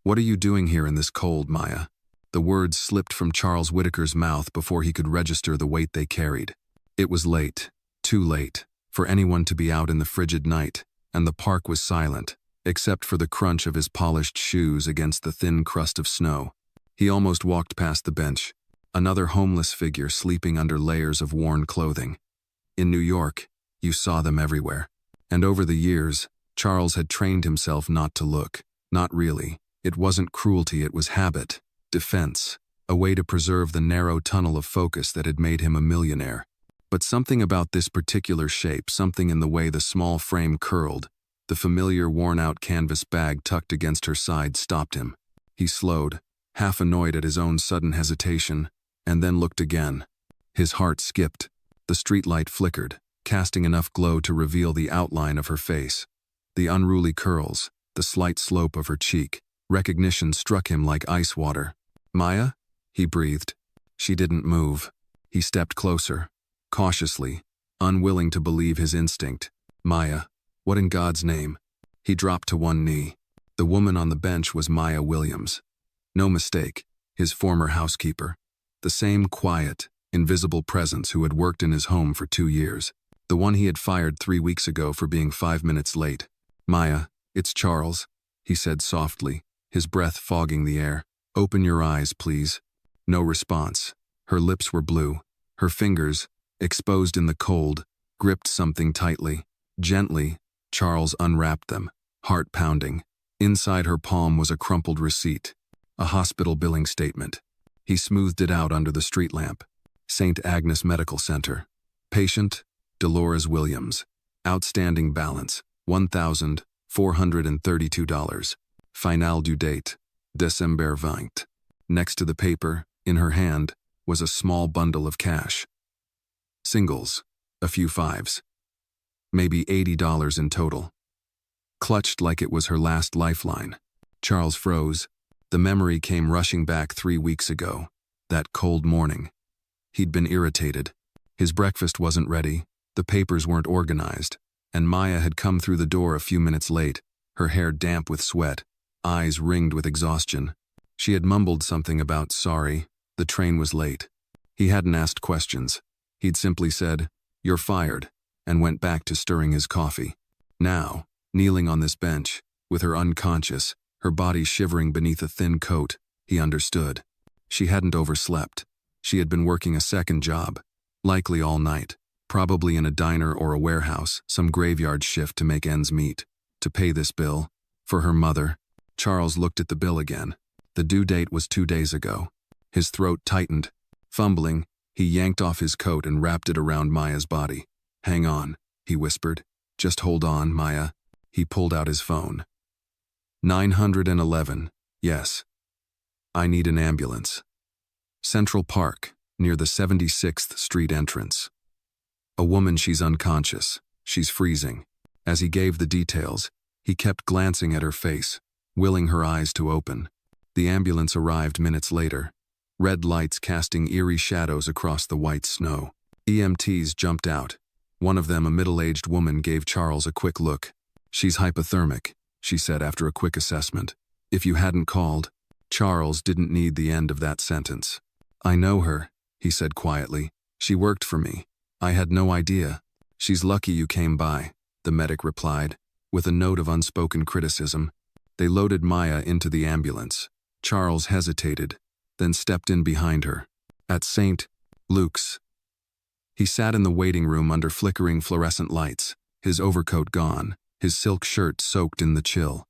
"What are you doing here in this cold, Maya?" The words slipped from Charles Whitaker's mouth before he could register the weight they carried. It was late, too late, for anyone to be out in the frigid night, and the park was silent, except for the crunch of his polished shoes against the thin crust of snow. He almost walked past the bench, another homeless figure sleeping under layers of worn clothing. In New York, you saw them everywhere. And over the years, Charles had trained himself not to look. Not really. It wasn't cruelty, it was habit, defense, a way to preserve the narrow tunnel of focus that had made him a millionaire. But something about this particular shape, something in the way the small frame curled, the familiar worn-out canvas bag tucked against her side, stopped him. He slowed, half annoyed at his own sudden hesitation, and then looked again. His heart skipped. The streetlight flickered, casting enough glow to reveal the outline of her face. The unruly curls, the slight slope of her cheek. Recognition struck him like ice water. "Maya?" he breathed. She didn't move. He stepped closer, cautiously, unwilling to believe his instinct. "Maya, what in God's name?" He dropped to one knee. The woman on the bench was Maya Williams. No mistake, his former housekeeper. The same quiet, invisible presence who had worked in his home for 2 years. The one he had fired 3 weeks ago for being 5 minutes late. "Maya, it's Charles," he said softly, his breath fogging the air. "Open your eyes, please." No response. Her lips were blue. Her fingers, exposed in the cold, gripped something tightly. Gently, Charles unwrapped them, heart pounding. Inside her palm was a crumpled receipt, a hospital billing statement. He smoothed it out under the street lamp. St. Agnes Medical Center. Patient, Dolores Williams. Outstanding balance, $1,432. Final due date, December 20. Next to the paper, in her hand, was a small bundle of cash. Singles, a few fives. Maybe $80 in total. Clutched like it was her last lifeline. Charles froze. The memory came rushing back 3 weeks ago, that cold morning. He'd been irritated. His breakfast wasn't ready, the papers weren't organized, and Maya had come through the door a few minutes late, her hair damp with sweat, eyes ringed with exhaustion. She had mumbled something about sorry, the train was late. He hadn't asked questions. He'd simply said, "You're fired," and went back to stirring his coffee. Now, kneeling on this bench, with her unconscious, her body shivering beneath a thin coat, he understood. She hadn't overslept. She had been working a second job, likely all night, probably in a diner or a warehouse, some graveyard shift to make ends meet, to pay this bill, for her mother. Charles looked at the bill again. The due date was 2 days ago. His throat tightened. Fumbling, he yanked off his coat and wrapped it around Maya's body. "Hang on," he whispered. "Just hold on, Maya." He pulled out his phone. 911, yes. "I need an ambulance." Central Park, near the 76th Street entrance. "A woman, she's unconscious. She's freezing." As he gave the details, he kept glancing at her face, willing her eyes to open. The ambulance arrived minutes later, red lights casting eerie shadows across the white snow. EMTs jumped out. One of them, a middle-aged woman, gave Charles a quick look. "She's hypothermic," she said after a quick assessment. "If you hadn't called." Charles didn't need the end of that sentence. "I know her," he said quietly. "She worked for me. I had no idea." "She's lucky you came by," the medic replied, with a note of unspoken criticism. They loaded Maya into the ambulance. Charles hesitated, then stepped in behind her. At St. Luke's. He sat in the waiting room under flickering fluorescent lights, his overcoat gone, his silk shirt soaked in the chill.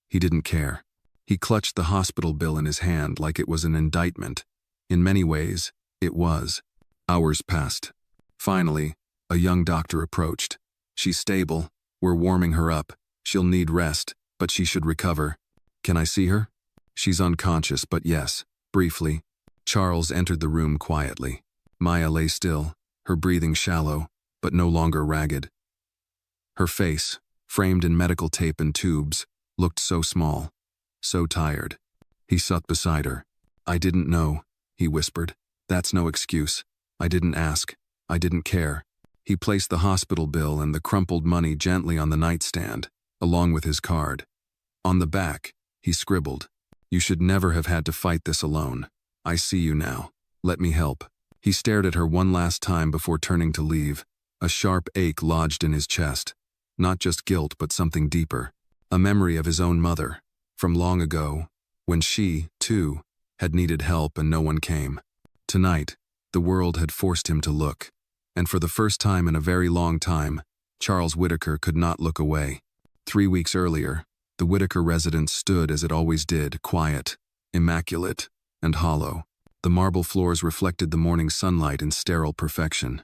He didn't care. He clutched the hospital bill in his hand like it was an indictment. In many ways, it was. Hours passed. Finally, a young doctor approached. "She's stable. We're warming her up. She'll need rest, but she should recover." "Can I see her?" "She's unconscious, but yes, briefly." Charles entered the room quietly. Maya lay still, her breathing shallow, but no longer ragged. Her face, framed in medical tape and tubes, looked so small, so tired. He sat beside her. "I didn't know," he whispered. "That's no excuse. I didn't ask. I didn't care." He placed the hospital bill and the crumpled money gently on the nightstand, along with his card. On the back, He scribbled, "You should never have had to fight this alone. I see you now. Let me help." He stared at her one last time before turning to leave. A sharp ache lodged in his chest. Not just guilt, but something deeper. A memory of his own mother, from long ago, when she, too, had needed help and no one came. Tonight, the world had forced him to look. And for the first time in a very long time, Charles Whitaker could not look away. 3 weeks earlier, the Whitaker residence stood as it always did, quiet, immaculate, and hollow. The marble floors reflected the morning sunlight in sterile perfection.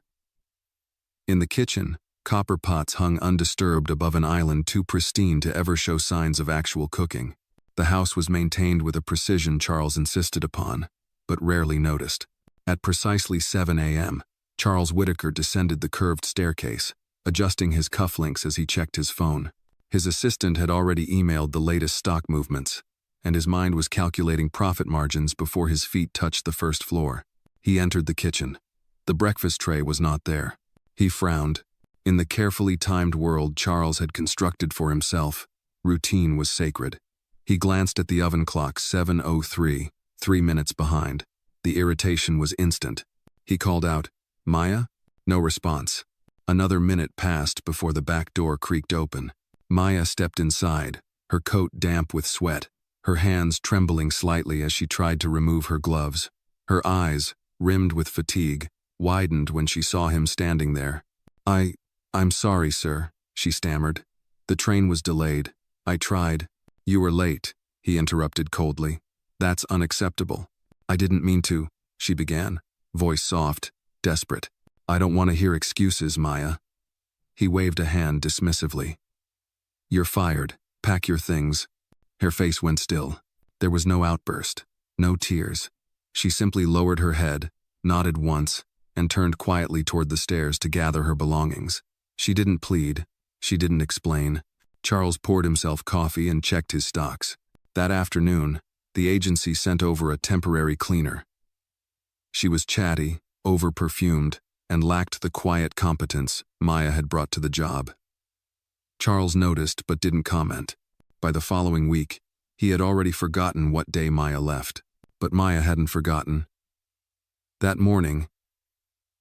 In the kitchen, copper pots hung undisturbed above an island too pristine to ever show signs of actual cooking. The house was maintained with a precision Charles insisted upon, but rarely noticed. At precisely 7 a.m., Charles Whitaker descended the curved staircase, adjusting his cufflinks as he checked his phone. His assistant had already emailed the latest stock movements, and his mind was calculating profit margins before his feet touched the first floor. He entered the kitchen. The breakfast tray was not there. He frowned. In the carefully timed world Charles had constructed for himself, routine was sacred. He glanced at the oven clock, 7:03, 3 minutes behind. The irritation was instant. He called out, "Maya?" No response. Another minute passed before the back door creaked open. Maya stepped inside, her coat damp with sweat, her hands trembling slightly as she tried to remove her gloves. Her eyes, rimmed with fatigue, widened when she saw him standing there. I'm sorry, sir," she stammered. "The train was delayed. I tried." "You were late," he interrupted coldly. "That's unacceptable." "I didn't mean to," she began, voice soft, desperate. "I don't want to hear excuses, Maya." He waved a hand dismissively. "You're fired. Pack your things." Her face went still. There was no outburst, no tears. She simply lowered her head, nodded once, and turned quietly toward the stairs to gather her belongings. She didn't plead. She didn't explain. Charles poured himself coffee and checked his stocks. That afternoon, the agency sent over a temporary cleaner. She was chatty, over-perfumed, and lacked the quiet competence Maya had brought to the job. Charles noticed but didn't comment. By the following week, he had already forgotten what day Maya left. But Maya hadn't forgotten. That morning,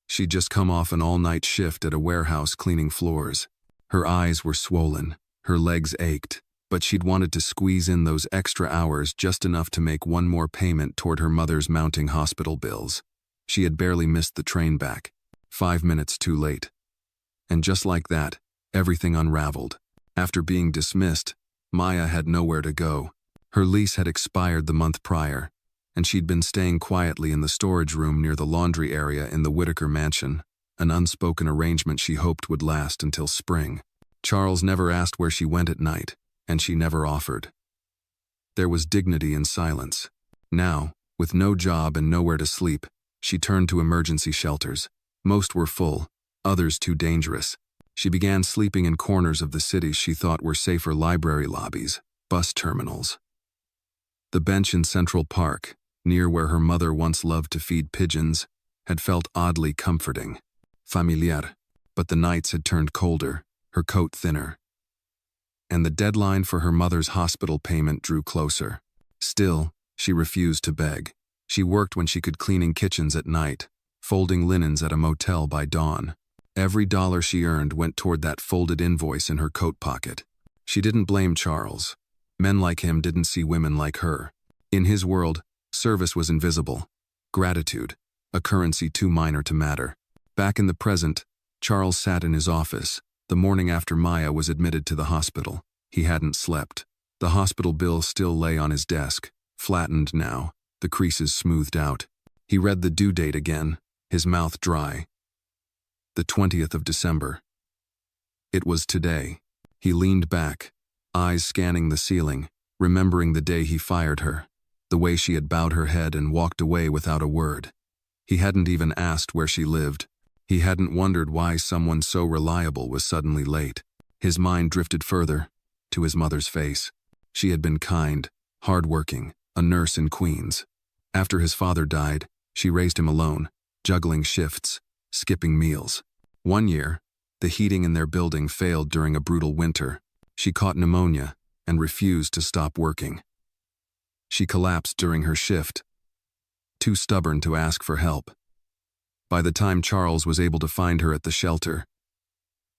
she'd just come off an all-night shift at a warehouse cleaning floors. Her eyes were swollen, her legs ached, but she'd wanted to squeeze in those extra hours just enough to make one more payment toward her mother's mounting hospital bills. She had barely missed the train back, 5 minutes too late. And just like that, everything unraveled. After being dismissed, Maya had nowhere to go. Her lease had expired the month prior, and she'd been staying quietly in the storage room near the laundry area in the Whitaker mansion, an unspoken arrangement she hoped would last until spring. Charles never asked where she went at night, and she never offered. There was dignity in silence. Now, with no job and nowhere to sleep, she turned to emergency shelters. Most were full, others too dangerous. She began sleeping in corners of the cities she thought were safer: library lobbies, bus terminals. The bench in Central Park, near where her mother once loved to feed pigeons, had felt oddly comforting, familiar, but the nights had turned colder, her coat thinner. And the deadline for her mother's hospital payment drew closer. Still, she refused to beg. She worked when she could, cleaning kitchens at night, folding linens at a motel by dawn. Every dollar she earned went toward that folded invoice in her coat pocket. She didn't blame Charles. Men like him didn't see women like her. In his world, service was invisible. Gratitude, a currency too minor to matter. Back in the present, Charles sat in his office, the morning after Maya was admitted to the hospital. He hadn't slept. The hospital bill still lay on his desk, flattened now, the creases smoothed out. He read the due date again, his mouth dry. The 20th of December. It was today. He leaned back, eyes scanning the ceiling, remembering the day he fired her, the way she had bowed her head and walked away without a word. He hadn't even asked where she lived. He hadn't wondered why someone so reliable was suddenly late. His mind drifted further, to his mother's face. She had been kind, hardworking, a nurse in Queens. After his father died, she raised him alone, juggling shifts, skipping meals. One year, the heating in their building failed during a brutal winter. She caught pneumonia and refused to stop working. She collapsed during her shift, too stubborn to ask for help. By the time Charles was able to find her at the shelter,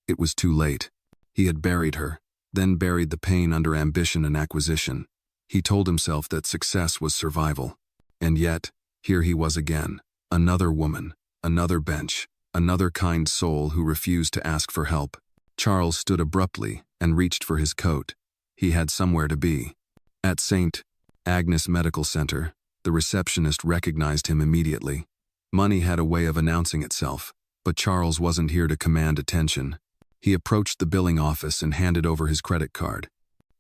it was too late. He had buried her, then buried the pain under ambition and acquisition. He told himself that success was survival. And yet, here he was again, another woman, another bench, another kind soul who refused to ask for help. Charles stood abruptly and reached for his coat. He had somewhere to be. At St. Agnes Medical Center, the receptionist recognized him immediately. Money had a way of announcing itself, but Charles wasn't here to command attention. He approached the billing office and handed over his credit card.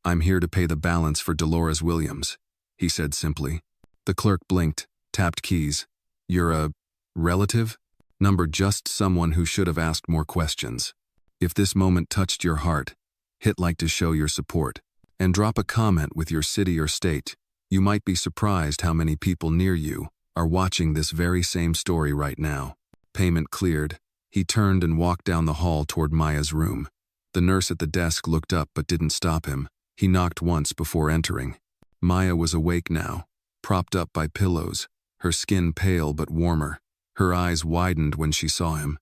"I'm here to pay the balance for Dolores Williams," he said simply. The clerk blinked, tapped keys. "You're a relative?" Number just someone who should have asked more questions. If this moment touched your heart, hit like to show your support, and drop a comment with your city or state. You might be surprised how many people near you are watching this very same story right now. Payment cleared. He turned and walked down the hall toward Maya's room. The nurse at the desk looked up but didn't stop him. He knocked once before entering. Maya was awake now, propped up by pillows, her skin pale but warmer. Her eyes widened when she saw him.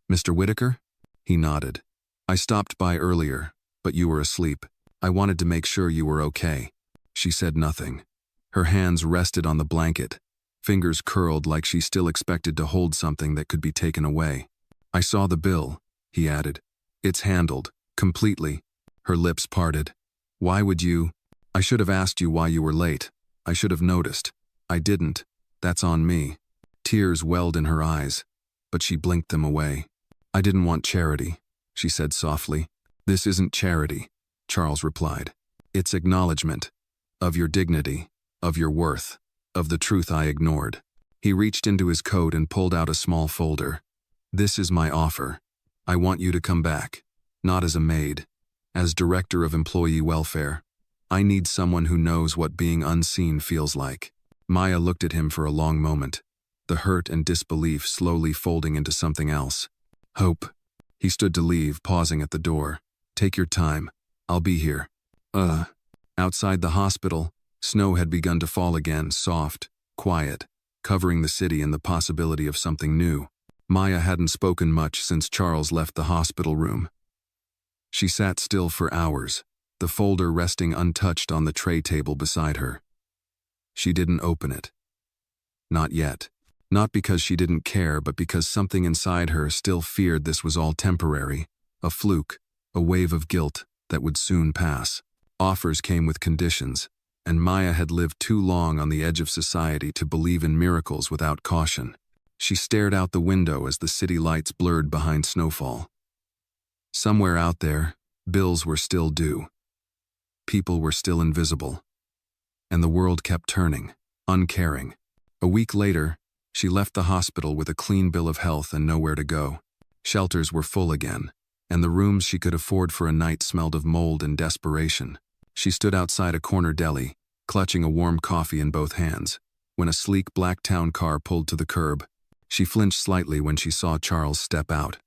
"Mr. Whitaker?" He nodded. "I stopped by earlier, but you were asleep. I wanted to make sure you were okay." She said nothing. Her hands rested on the blanket, fingers curled like she still expected to hold something that could be taken away. "I saw the bill," he added. "It's handled, completely." Her lips parted. "Why would you? I should have asked you why you were late. I should have noticed. I didn't. That's on me." Tears welled in her eyes, but she blinked them away. "I didn't want charity," she said softly. "This isn't charity," Charles replied. "It's acknowledgement of your dignity, of your worth, of the truth I ignored." He reached into his coat and pulled out a small folder. "This is my offer. I want you to come back, not as a maid, as director of employee welfare. I need someone who knows what being unseen feels like." Maya looked at him for a long moment, the hurt and disbelief slowly folding into something else. "Hope." He stood to leave, pausing at the door. "Take your time. I'll be here." Outside the hospital, snow had begun to fall again, soft, quiet, covering the city in the possibility of something new. Maya hadn't spoken much since Charles left the hospital room. She sat still for hours, the folder resting untouched on the tray table beside her. She didn't open it. Not yet. Not because she didn't care, but because something inside her still feared this was all temporary, a fluke, a wave of guilt that would soon pass. Offers came with conditions, and Maya had lived too long on the edge of society to believe in miracles without caution. She stared out the window as the city lights blurred behind snowfall. Somewhere out there, bills were still due. People were still invisible. And the world kept turning, uncaring. A week later, she left the hospital with a clean bill of health and nowhere to go. Shelters were full again, and the rooms she could afford for a night smelled of mold and desperation. She stood outside a corner deli, clutching a warm coffee in both hands, when a sleek black town car pulled to the curb. She flinched slightly when she saw Charles step out,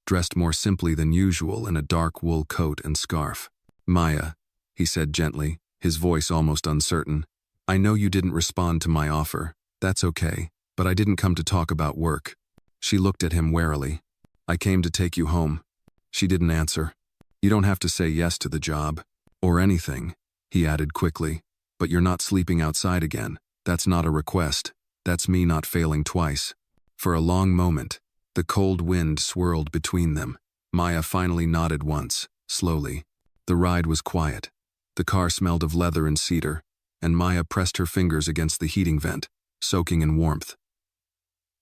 dressed more simply than usual in a dark wool coat and scarf. "Maya," he said gently, his voice almost uncertain, "I know you didn't respond to my offer. That's okay, but I didn't come to talk about work." She looked at him warily. "I came to take you home." She didn't answer. "You don't have to say yes to the job, or anything," he added quickly, "but you're not sleeping outside again. That's not a request. That's me not failing twice." For a long moment, the cold wind swirled between them. Maya finally nodded once, slowly. The ride was quiet. The car smelled of leather and cedar, and Maya pressed her fingers against the heating vent, soaking in warmth.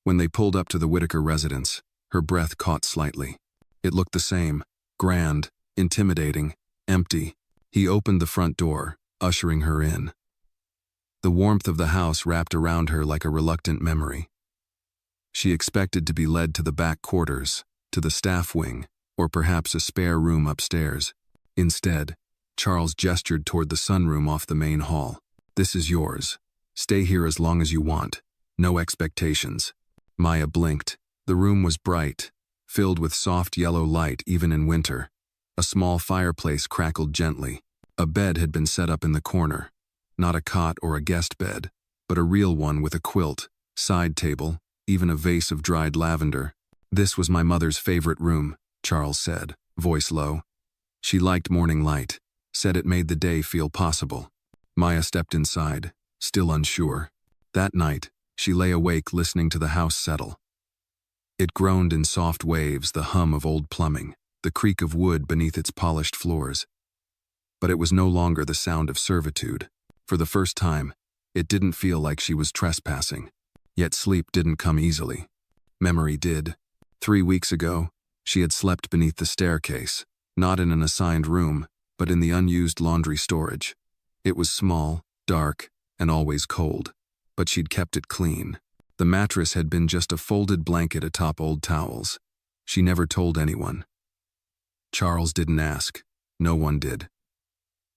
When they pulled up to the Whitaker residence, her breath caught slightly. It looked the same, grand, intimidating, empty. He opened the front door, ushering her in. The warmth of the house wrapped around her like a reluctant memory. She expected to be led to the back quarters, to the staff wing, or perhaps a spare room upstairs. Instead, Charles gestured toward the sunroom off the main hall. "This is yours. Stay here as long as you want. No expectations." Maya blinked. The room was bright, filled with soft yellow light even in winter. A small fireplace crackled gently. A bed had been set up in the corner. Not a cot or a guest bed, but a real one with a quilt, side table, even a vase of dried lavender. "This was my mother's favorite room," Charles said, voice low. "She liked morning light, said it made the day feel possible." Maya stepped inside, still unsure. That night, she lay awake listening to the house settle. It groaned in soft waves, the hum of old plumbing, the creak of wood beneath its polished floors. But it was no longer the sound of servitude. For the first time, it didn't feel like she was trespassing. Yet sleep didn't come easily. Memory did. 3 weeks ago, she had slept beneath the staircase, not in an assigned room, but in the unused laundry storage. It was small, dark, and always cold, but she'd kept it clean. The mattress had been just a folded blanket atop old towels. She never told anyone. Charles didn't ask. No one did.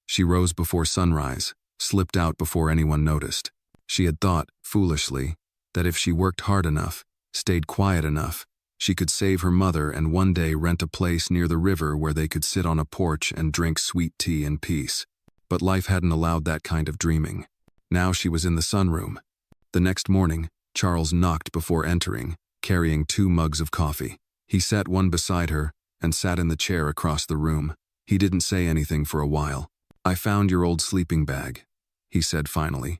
She rose before sunrise, slipped out before anyone noticed. She had thought, foolishly, that if she worked hard enough, stayed quiet enough, she could save her mother and one day rent a place near the river where they could sit on a porch and drink sweet tea in peace. But life hadn't allowed that kind of dreaming. Now she was in the sunroom. The next morning, Charles knocked before entering, carrying 2 mugs of coffee. He set one beside her and sat in the chair across the room. He didn't say anything for a while. "I found your old sleeping bag," he said finally.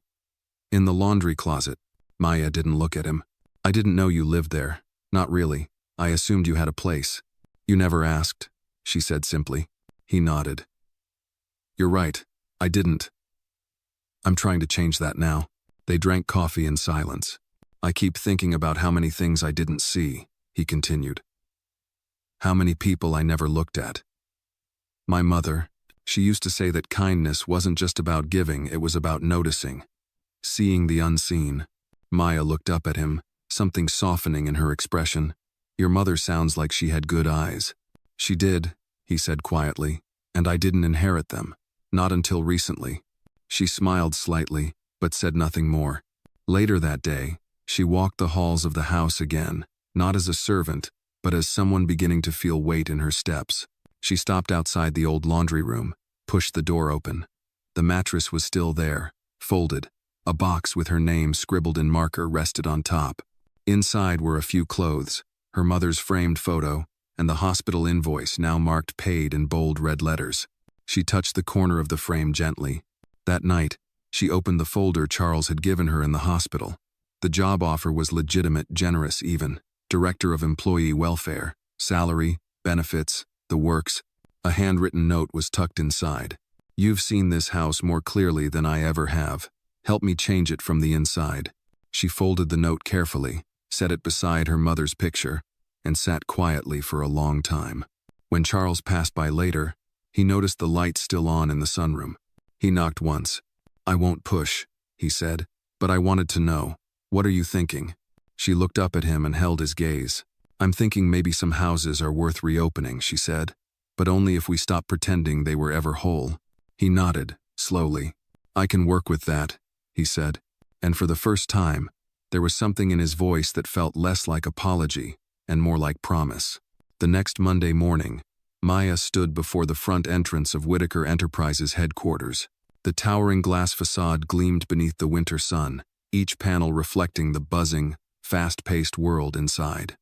"In the laundry closet." Maya didn't look at him. "I didn't know you lived there. Not really. I assumed you had a place." "You never asked," she said simply. He nodded. "You're right. I didn't. I'm trying to change that now." They drank coffee in silence. "I keep thinking about how many things I didn't see," he continued. "How many people I never looked at. My mother, she used to say that kindness wasn't just about giving, it was about noticing. Seeing the unseen." Maya looked up at him, something softening in her expression. "Your mother sounds like she had good eyes." "She did," he said quietly, "and I didn't inherit them. Not until recently." She smiled slightly, but said nothing more. Later that day, she walked the halls of the house again, not as a servant, but as someone beginning to feel weight in her steps. She stopped outside the old laundry room, pushed the door open. The mattress was still there, folded. A box with her name scribbled in marker rested on top. Inside were a few clothes, her mother's framed photo, and the hospital invoice now marked paid in bold red letters. She touched the corner of the frame gently. That night, she opened the folder Charles had given her in the hospital. The job offer was legitimate, generous even. Director of Employee Welfare, salary, benefits, the works. A handwritten note was tucked inside. "You've seen this house more clearly than I ever have. Help me change it from the inside." She folded the note carefully, set it beside her mother's picture, and sat quietly for a long time. When Charles passed by later, he noticed the light still on in the sunroom. He knocked once. "I won't push," he said, "but I wanted to know. What are you thinking?" She looked up at him and held his gaze. "I'm thinking maybe some houses are worth reopening," she said, "but only if we stop pretending they were ever whole." He nodded, slowly. "I can work with that," he said, and for the first time, there was something in his voice that felt less like apology and more like promise. The next Monday morning, Maya stood before the front entrance of Whitaker Enterprises headquarters. The towering glass facade gleamed beneath the winter sun, each panel reflecting the buzzing, fast-paced world inside.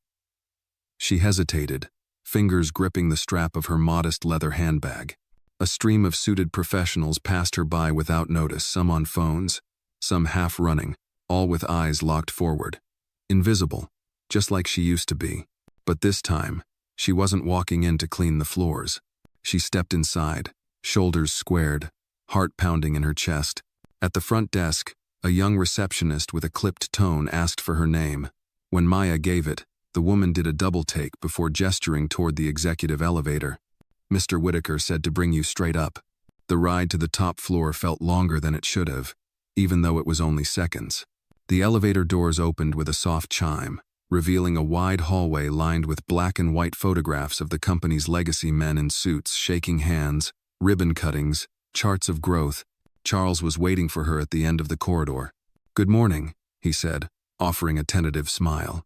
She hesitated, fingers gripping the strap of her modest leather handbag. A stream of suited professionals passed her by without notice, some on phones, some half running, all with eyes locked forward. Invisible, just like she used to be. But this time, she wasn't walking in to clean the floors. She stepped inside, shoulders squared, heart pounding in her chest. At the front desk, a young receptionist with a clipped tone asked for her name. When Maya gave it, the woman did a double take before gesturing toward the executive elevator. "Mr. Whitaker said to bring you straight up." The ride to the top floor felt longer than it should have, even though it was only seconds. The elevator doors opened with a soft chime, revealing a wide hallway lined with black and white photographs of the company's legacy men in suits shaking hands, ribbon cuttings, charts of growth. Charles was waiting for her at the end of the corridor. "Good morning," he said, offering a tentative smile.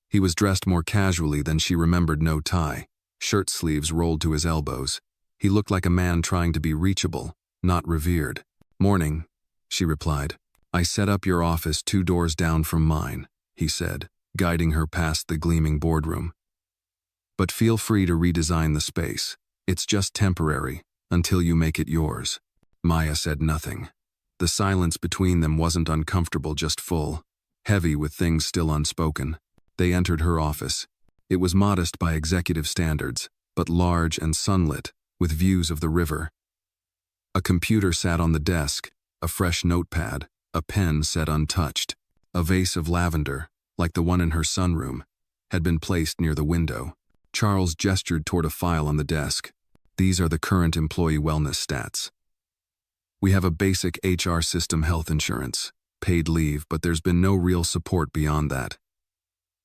He was dressed more casually than she remembered, no tie, shirt sleeves rolled to his elbows. He looked like a man trying to be reachable, not revered. "Morning," she replied. "I set up your office 2 doors down from mine," he said, guiding her past the gleaming boardroom. "But feel free to redesign the space. It's just temporary, until you make it yours." Maya said nothing. The silence between them wasn't uncomfortable, just full, heavy with things still unspoken. They entered her office. It was modest by executive standards, but large and sunlit, with views of the river. A computer sat on the desk, a fresh notepad, a pen set untouched. A vase of lavender, like the one in her sunroom, had been placed near the window. Charles gestured toward a file on the desk. "These are the current employee wellness stats. We have a basic HR system, health insurance, paid leave, but there's been no real support beyond that.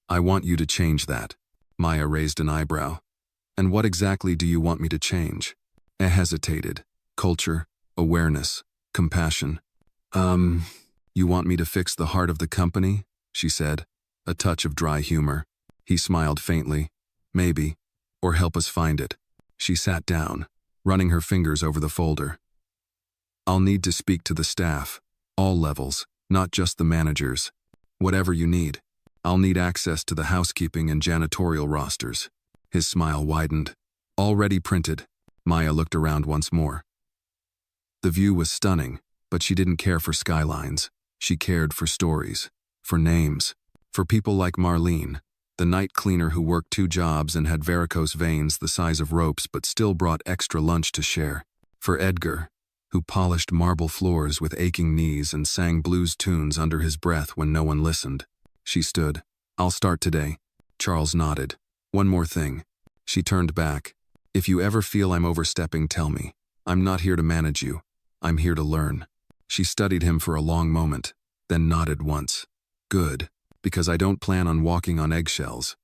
I want you to change that." Maya raised an eyebrow. "And what exactly do you want me to change?" I hesitated. "Culture, awareness, compassion." You want me to fix the heart of the company?" she said, a touch of dry humor. He smiled faintly. "Maybe. Or help us find it." She sat down, running her fingers over the folder. "I'll need to speak to the staff, all levels, not just the managers. Whatever you need. I'll need access to the housekeeping and janitorial rosters." His smile widened. "Already printed." Maya looked around once more. The view was stunning, but she didn't care for skylines. She cared for stories, for names, for people like Marlene, the night cleaner who worked 2 jobs and had varicose veins the size of ropes but still brought extra lunch to share. For Edgar, who polished marble floors with aching knees and sang blues tunes under his breath when no one listened. She stood. "I'll start today." Charles nodded. "One more thing." She turned back. "If you ever feel I'm overstepping, tell me. I'm not here to manage you. I'm here to learn." She studied him for a long moment, then nodded once. "Good, because I don't plan on walking on eggshells.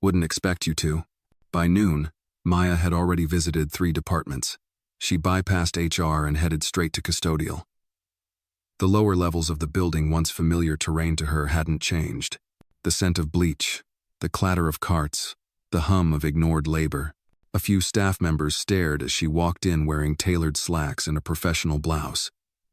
Wouldn't expect you to." By noon, Maya had already visited 3 departments. She bypassed HR and headed straight to custodial. The lower levels of the building, once familiar terrain to her, hadn't changed. The scent of bleach, the clatter of carts, the hum of ignored labor. A few staff members stared as she walked in wearing tailored slacks and a professional blouse.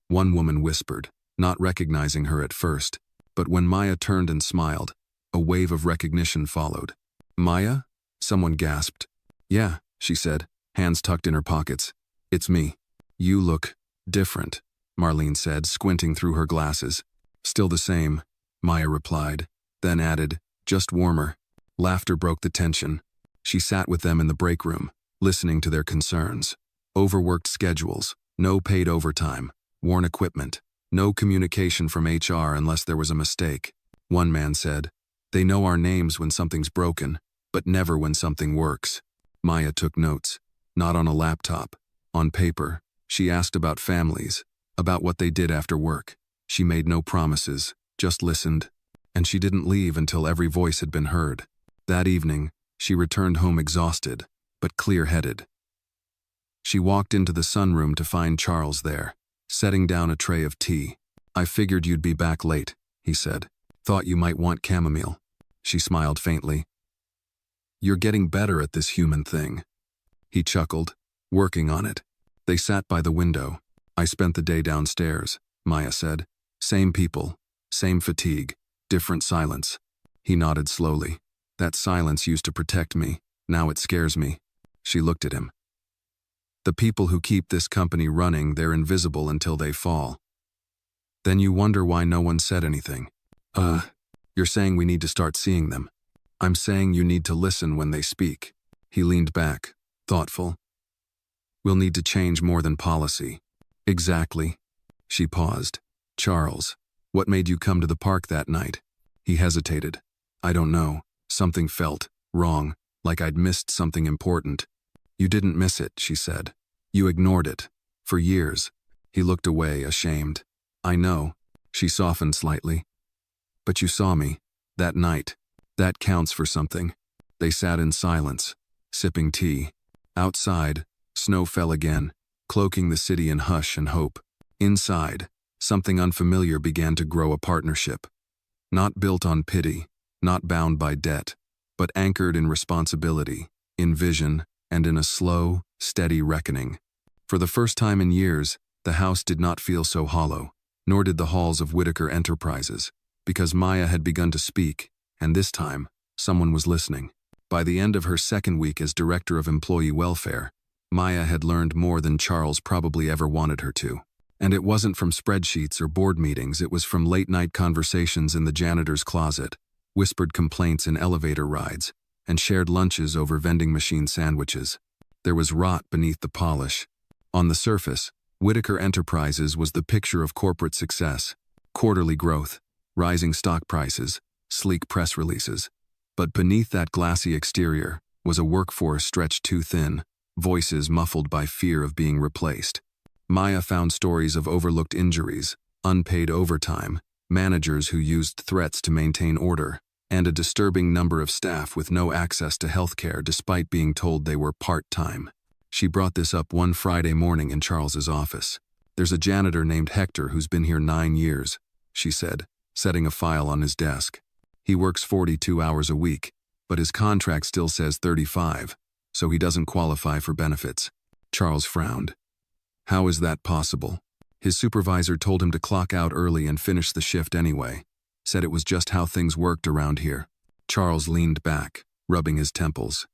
One woman whispered, not recognizing her at first, but when Maya turned and smiled, a wave of recognition followed. "Maya?" someone gasped. "Yeah," she said, hands tucked in her pockets. "It's me." "You look different," Marlene said, squinting through her glasses. "Still the same," Maya replied, then added, "just warmer." Laughter broke the tension. She sat with them in the break room, listening to their concerns. Overworked schedules, no paid overtime, worn equipment, no communication from HR unless there was a mistake. One man said, "They know our names when something's broken, but never when something works." Maya took notes, not on a laptop, on paper. She asked about families, about what they did after work. She made no promises, just listened, and she didn't leave until every voice had been heard. That evening, she returned home exhausted, but clear-headed. She walked into the sunroom to find Charles there, setting down a tray of tea. "I figured you'd be back late," he said. "Thought you might want chamomile." She smiled faintly. "You're getting better at this human thing." He chuckled, "Working on it." They sat by the window. "I spent the day downstairs," Maya said. "Same people, same fatigue, different silence." He nodded slowly. "That silence used to protect me. Now it scares me." She looked at him. "The people who keep this company running, they're invisible until they fall. Then you wonder why no one said anything." You're saying we need to start seeing them." "I'm saying you need to listen when they speak." He leaned back, thoughtful. "We'll need to change more than policy." "Exactly." She paused. "Charles, what made you come to the park that night?" He hesitated. "I don't know. Something felt wrong, like I'd missed something important." "You didn't miss it," she said. "You ignored it. For years." He looked away, ashamed. "I know." She softened slightly. "But you saw me. That night. That counts for something." They sat in silence, sipping tea. Outside, snow fell again, cloaking the city in hush and hope. Inside, something unfamiliar began to grow, a partnership. Not built on pity, not bound by debt, but anchored in responsibility, in vision, and in a slow, steady reckoning. For the first time in years, The house did not feel so hollow, nor did the halls of Whitaker Enterprises, because Maya had begun to speak, and this time, someone was listening. By the end of her second week as Director of Employee Welfare, Maya had learned more than Charles probably ever wanted her to. And it wasn't from spreadsheets or board meetings, it was from late-night conversations in the janitor's closet, whispered complaints in elevator rides, and shared lunches over vending machine sandwiches. There was rot beneath the polish. On the surface, Whitaker Enterprises was the picture of corporate success, quarterly growth, rising stock prices, sleek press releases. But beneath that glassy exterior was a workforce stretched too thin, voices muffled by fear of being replaced. Maya found stories of overlooked injuries, unpaid overtime, managers who used threats to maintain order, and a disturbing number of staff with no access to health care despite being told they were part-time. She brought this up one Friday morning in Charles's office. "There's a janitor named Hector who's been here 9 years, she said, setting a file on his desk. He works 42 hours a week, but his contract still says 35, so he doesn't qualify for benefits. Charles frowned. How is that possible? His supervisor told him to clock out early and finish the shift anyway. Said it was just how things worked around here. Charles leaned back, rubbing his temples.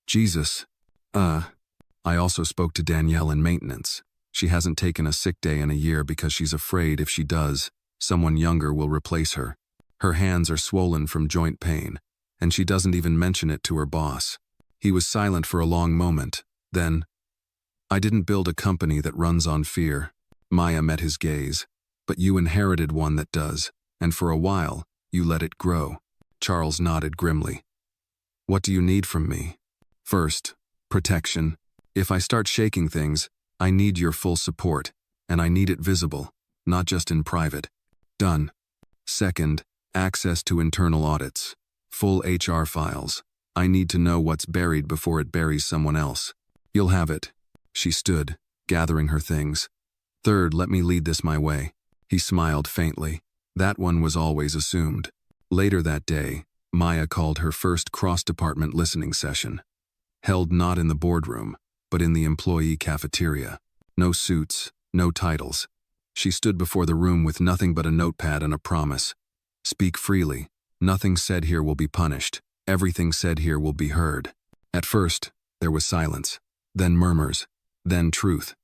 Jesus. I also spoke to Danielle in maintenance. She hasn't taken a sick day in a year because she's afraid if she does, someone younger will replace her. Her hands are swollen from joint pain, and she doesn't even mention it to her boss. He was silent for a long moment. Then, I didn't build a company that runs on fear. Maya met his gaze. But you inherited one that does, and for a while, you let it grow. Charles nodded grimly. What do you need from me? First, protection. If I start shaking things, I need your full support, and I need it visible, not just in private. Done. Second, access to internal audits. Full HR files. I need to know what's buried before it buries someone else. You'll have it. She stood, gathering her things. Third, let me lead this my way. He smiled faintly. That one was always assumed. Later that day, Maya called her first cross-department listening session. Held not in the boardroom, but in the employee cafeteria. No suits, no titles. She stood before the room with nothing but a notepad and a promise. Speak freely. Nothing said here will be punished. Everything said here will be heard. At first, there was silence. Then murmurs. Then truth.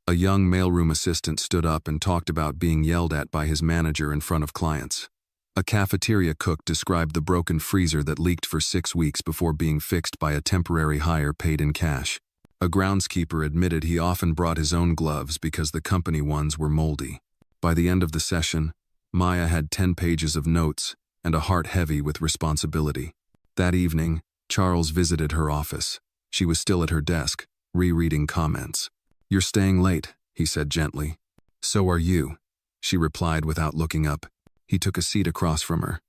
A young mailroom assistant stood up and talked about being yelled at by his manager in front of clients. A cafeteria cook described the broken freezer that leaked for 6 weeks before being fixed by a temporary hire paid in cash. A groundskeeper admitted he often brought his own gloves because the company ones were moldy. By the end of the session, Maya had 10 pages of notes and a heart heavy with responsibility. That evening, Charles visited her office. She was still at her desk, rereading comments. You're staying late, he said gently. So are you, she replied without looking up. He took a seat across from her.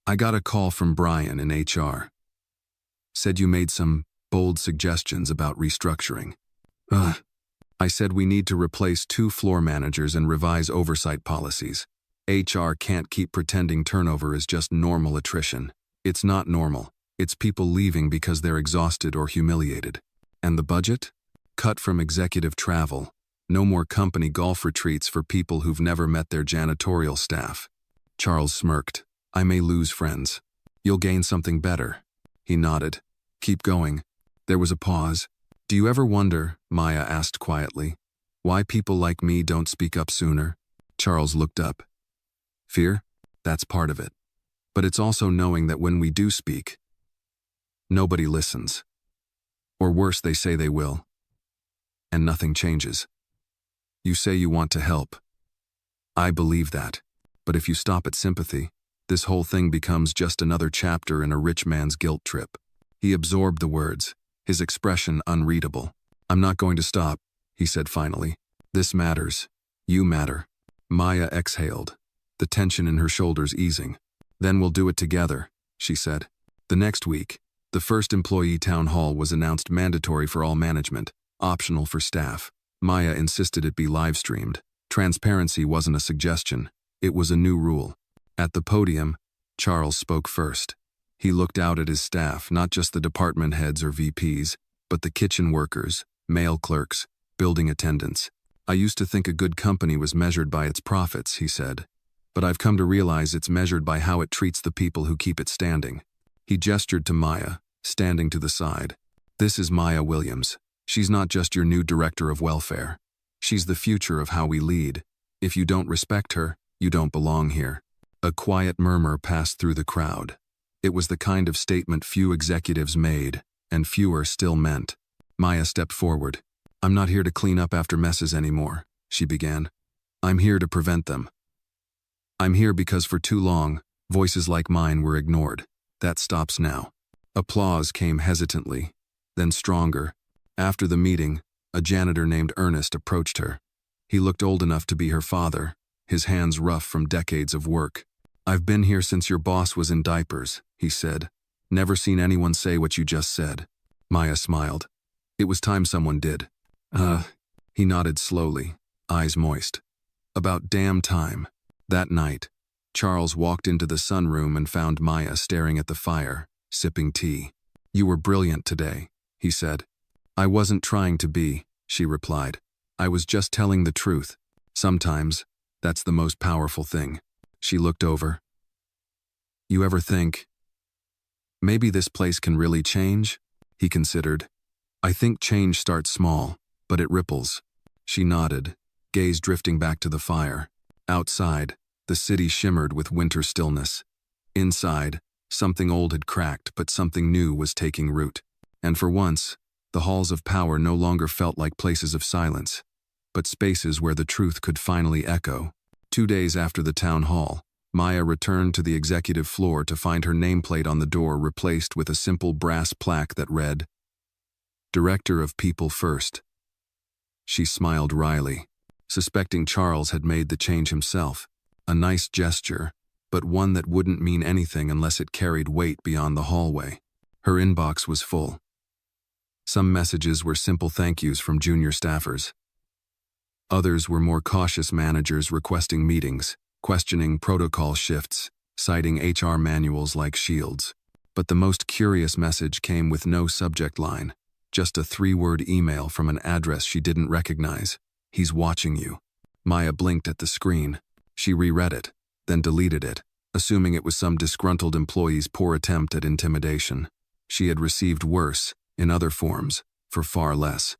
I got a call from Brian in HR. Said you made some bold suggestions about restructuring. I said we need to replace 2 floor managers and revise oversight policies. HR can't keep pretending turnover is just normal attrition. It's not normal. It's people leaving because they're exhausted or humiliated. And the budget? Cut from executive travel. No more company golf retreats for people who've never met their janitorial staff. Charles smirked. I may lose friends. You'll gain something better. He nodded. Keep going. There was a pause. Do you ever wonder, Maya asked quietly, why people like me don't speak up sooner? Charles looked up. Fear? That's part of it. But it's also knowing that when we do speak, nobody listens. Or worse, they say they will. And nothing changes. You say you want to help. I believe that. But if you stop at sympathy, this whole thing becomes just another chapter in a rich man's guilt trip. He absorbed the words, his expression unreadable. I'm not going to stop, he said finally. This matters. You matter. Maya exhaled, the tension in her shoulders easing. Then we'll do it together, she said. The next week, the first employee town hall was announced mandatory for all management, optional for staff. Maya insisted it be live-streamed. Transparency wasn't a suggestion. It was a new rule. At the podium, Charles spoke first. He looked out at his staff, not just the department heads or VPs, but the kitchen workers, mail clerks, building attendants. I used to think a good company was measured by its profits, he said. But I've come to realize it's measured by how it treats the people who keep it standing. He gestured to Maya, standing to the side. This is Maya Williams. She's not just your new director of welfare. She's the future of how we lead. If you don't respect her, you don't belong here. A quiet murmur passed through the crowd. It was the kind of statement few executives made, and fewer still meant. Maya stepped forward. I'm not here to clean up after messes anymore, she began. I'm here to prevent them. I'm here because for too long, voices like mine were ignored. That stops now. Applause came hesitantly, then stronger. After the meeting, a janitor named Ernest approached her. He looked old enough to be her father, his hands rough from decades of work. I've been here since your boss was in diapers, he said. Never seen anyone say what you just said. Maya smiled. It was time someone did. He nodded slowly, eyes moist. About damn time. That night, Charles walked into the sunroom and found Maya staring at the fire, sipping tea. You were brilliant today, he said. I wasn't trying to be, she replied. I was just telling the truth. Sometimes, that's the most powerful thing. She looked over. You ever think, maybe this place can really change? He considered. I think change starts small, but it ripples. She nodded, gaze drifting back to the fire. Outside, the city shimmered with winter stillness. Inside, something old had cracked, but something new was taking root. And for once, the halls of power no longer felt like places of silence, but spaces where the truth could finally echo. 2 days after the town hall, Maya returned to the executive floor to find her nameplate on the door replaced with a simple brass plaque that read, Director of People First. She smiled wryly, suspecting Charles had made the change himself. A nice gesture, but one that wouldn't mean anything unless it carried weight beyond the hallway. Her inbox was full. Some messages were simple thank yous from junior staffers. Others were more cautious managers requesting meetings, questioning protocol shifts, citing HR manuals like shields. But the most curious message came with no subject line, just a 3-word email from an address she didn't recognize. He's watching you. Maya blinked at the screen. She reread it, then deleted it, assuming it was some disgruntled employee's poor attempt at intimidation. She had received worse, in other forms, for far less.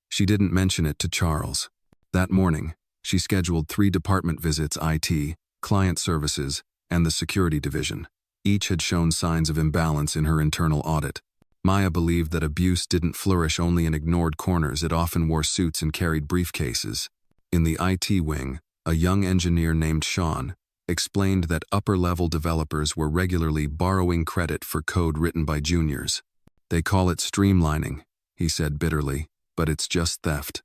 She didn't mention it to Charles. That morning, she scheduled 3 department visits: IT, client services, and the security division. Each had shown signs of imbalance in her internal audit. Maya believed that abuse didn't flourish only in ignored corners. It often wore suits and carried briefcases. In the IT wing, a young engineer named Sean explained that upper-level developers were regularly borrowing credit for code written by juniors. They call it streamlining, he said bitterly, but it's just theft.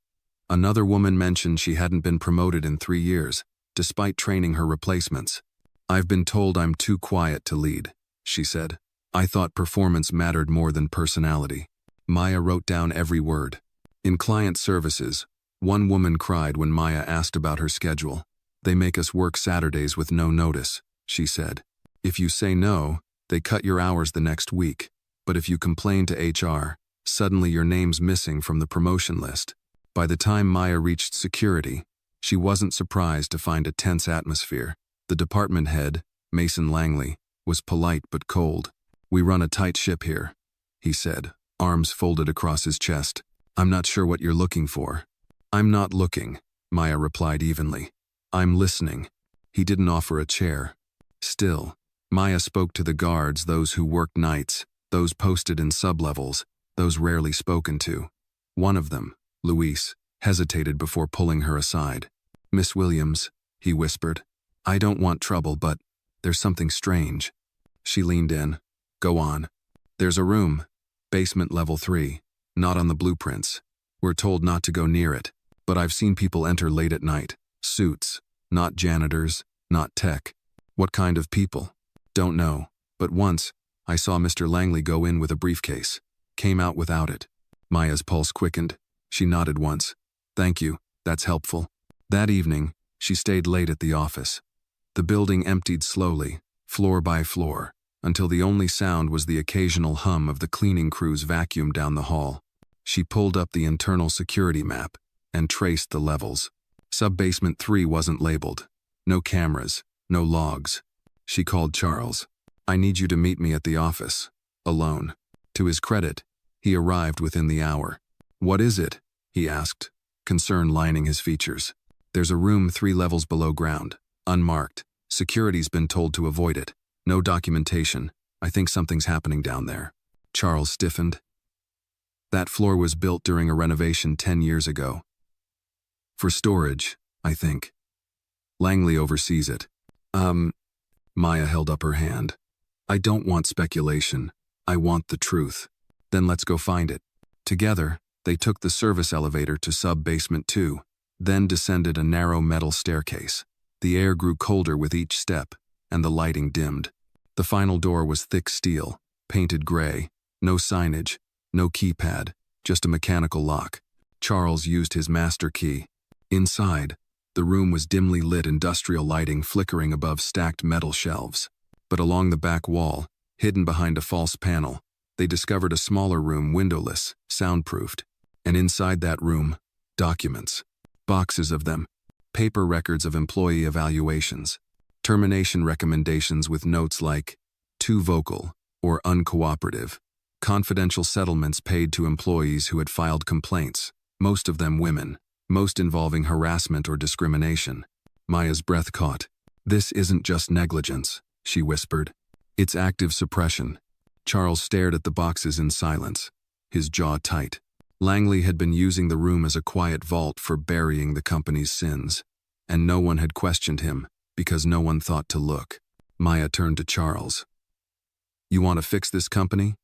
Another woman mentioned she hadn't been promoted in 3 years, despite training her replacements. I've been told I'm too quiet to lead, she said. I thought performance mattered more than personality. Maya wrote down every word. In client services, one woman cried when Maya asked about her schedule. They make us work Saturdays with no notice, she said. If you say no, they cut your hours the next week. But if you complain to HR, suddenly your name's missing from the promotion list. By the time Maya reached security, she wasn't surprised to find a tense atmosphere. The department head, Mason Langley, was polite but cold. We run a tight ship here, he said, arms folded across his chest. I'm not sure what you're looking for. I'm not looking, Maya replied evenly. I'm listening. He didn't offer a chair. Still, Maya spoke to the guards, those who worked nights, those posted in sublevels, those rarely spoken to. One of them, Luis, hesitated before pulling her aside. Miss Williams, he whispered. I don't want trouble, but there's something strange. She leaned in. Go on. There's a room, basement level 3, not on the blueprints. We're told not to go near it, but I've seen people enter late at night. Suits, not janitors, not tech. What kind of people? Don't know, but once, I saw Mr. Langley go in with a briefcase. Came out without it. Maya's pulse quickened. She nodded once. Thank you, that's helpful. That evening, she stayed late at the office. The building emptied slowly, floor by floor, until the only sound was the occasional hum of the cleaning crew's vacuum down the hall. She pulled up the internal security map, and traced the levels. Sub-basement 3 wasn't labeled. No cameras, no logs. She called Charles. "I need you to meet me at the office. Alone." To his credit, he arrived within the hour. "What is it?" he asked, concern lining his features. "There's a room 3 levels below ground, unmarked. Security's been told to avoid it. No documentation. I think something's happening down there." Charles stiffened. "That floor was built during a renovation 10 years ago. For storage, I think. Langley oversees it." Maya held up her hand. "I don't want speculation. I want the truth." "Then let's go find it." Together, they took the service elevator to sub-basement 2, then descended a narrow metal staircase. The air grew colder with each step, and the lighting dimmed. The final door was thick steel, painted gray, no signage, no keypad, just a mechanical lock. Charles used his master key. Inside, the room was dimly lit, industrial lighting flickering above stacked metal shelves. But along the back wall, hidden behind a false panel, they discovered a smaller room, windowless, soundproofed. And inside that room, documents. Boxes of them. Paper records of employee evaluations. Termination recommendations with notes like, "too vocal" or "uncooperative." Confidential settlements paid to employees who had filed complaints, most of them women, most involving harassment or discrimination. Maya's breath caught. "This isn't just negligence," she whispered. "It's active suppression." Charles stared at the boxes in silence, his jaw tight. Langley had been using the room as a quiet vault for burying the company's sins, and no one had questioned him because no one thought to look. Maya turned to Charles. "You want to fix this company?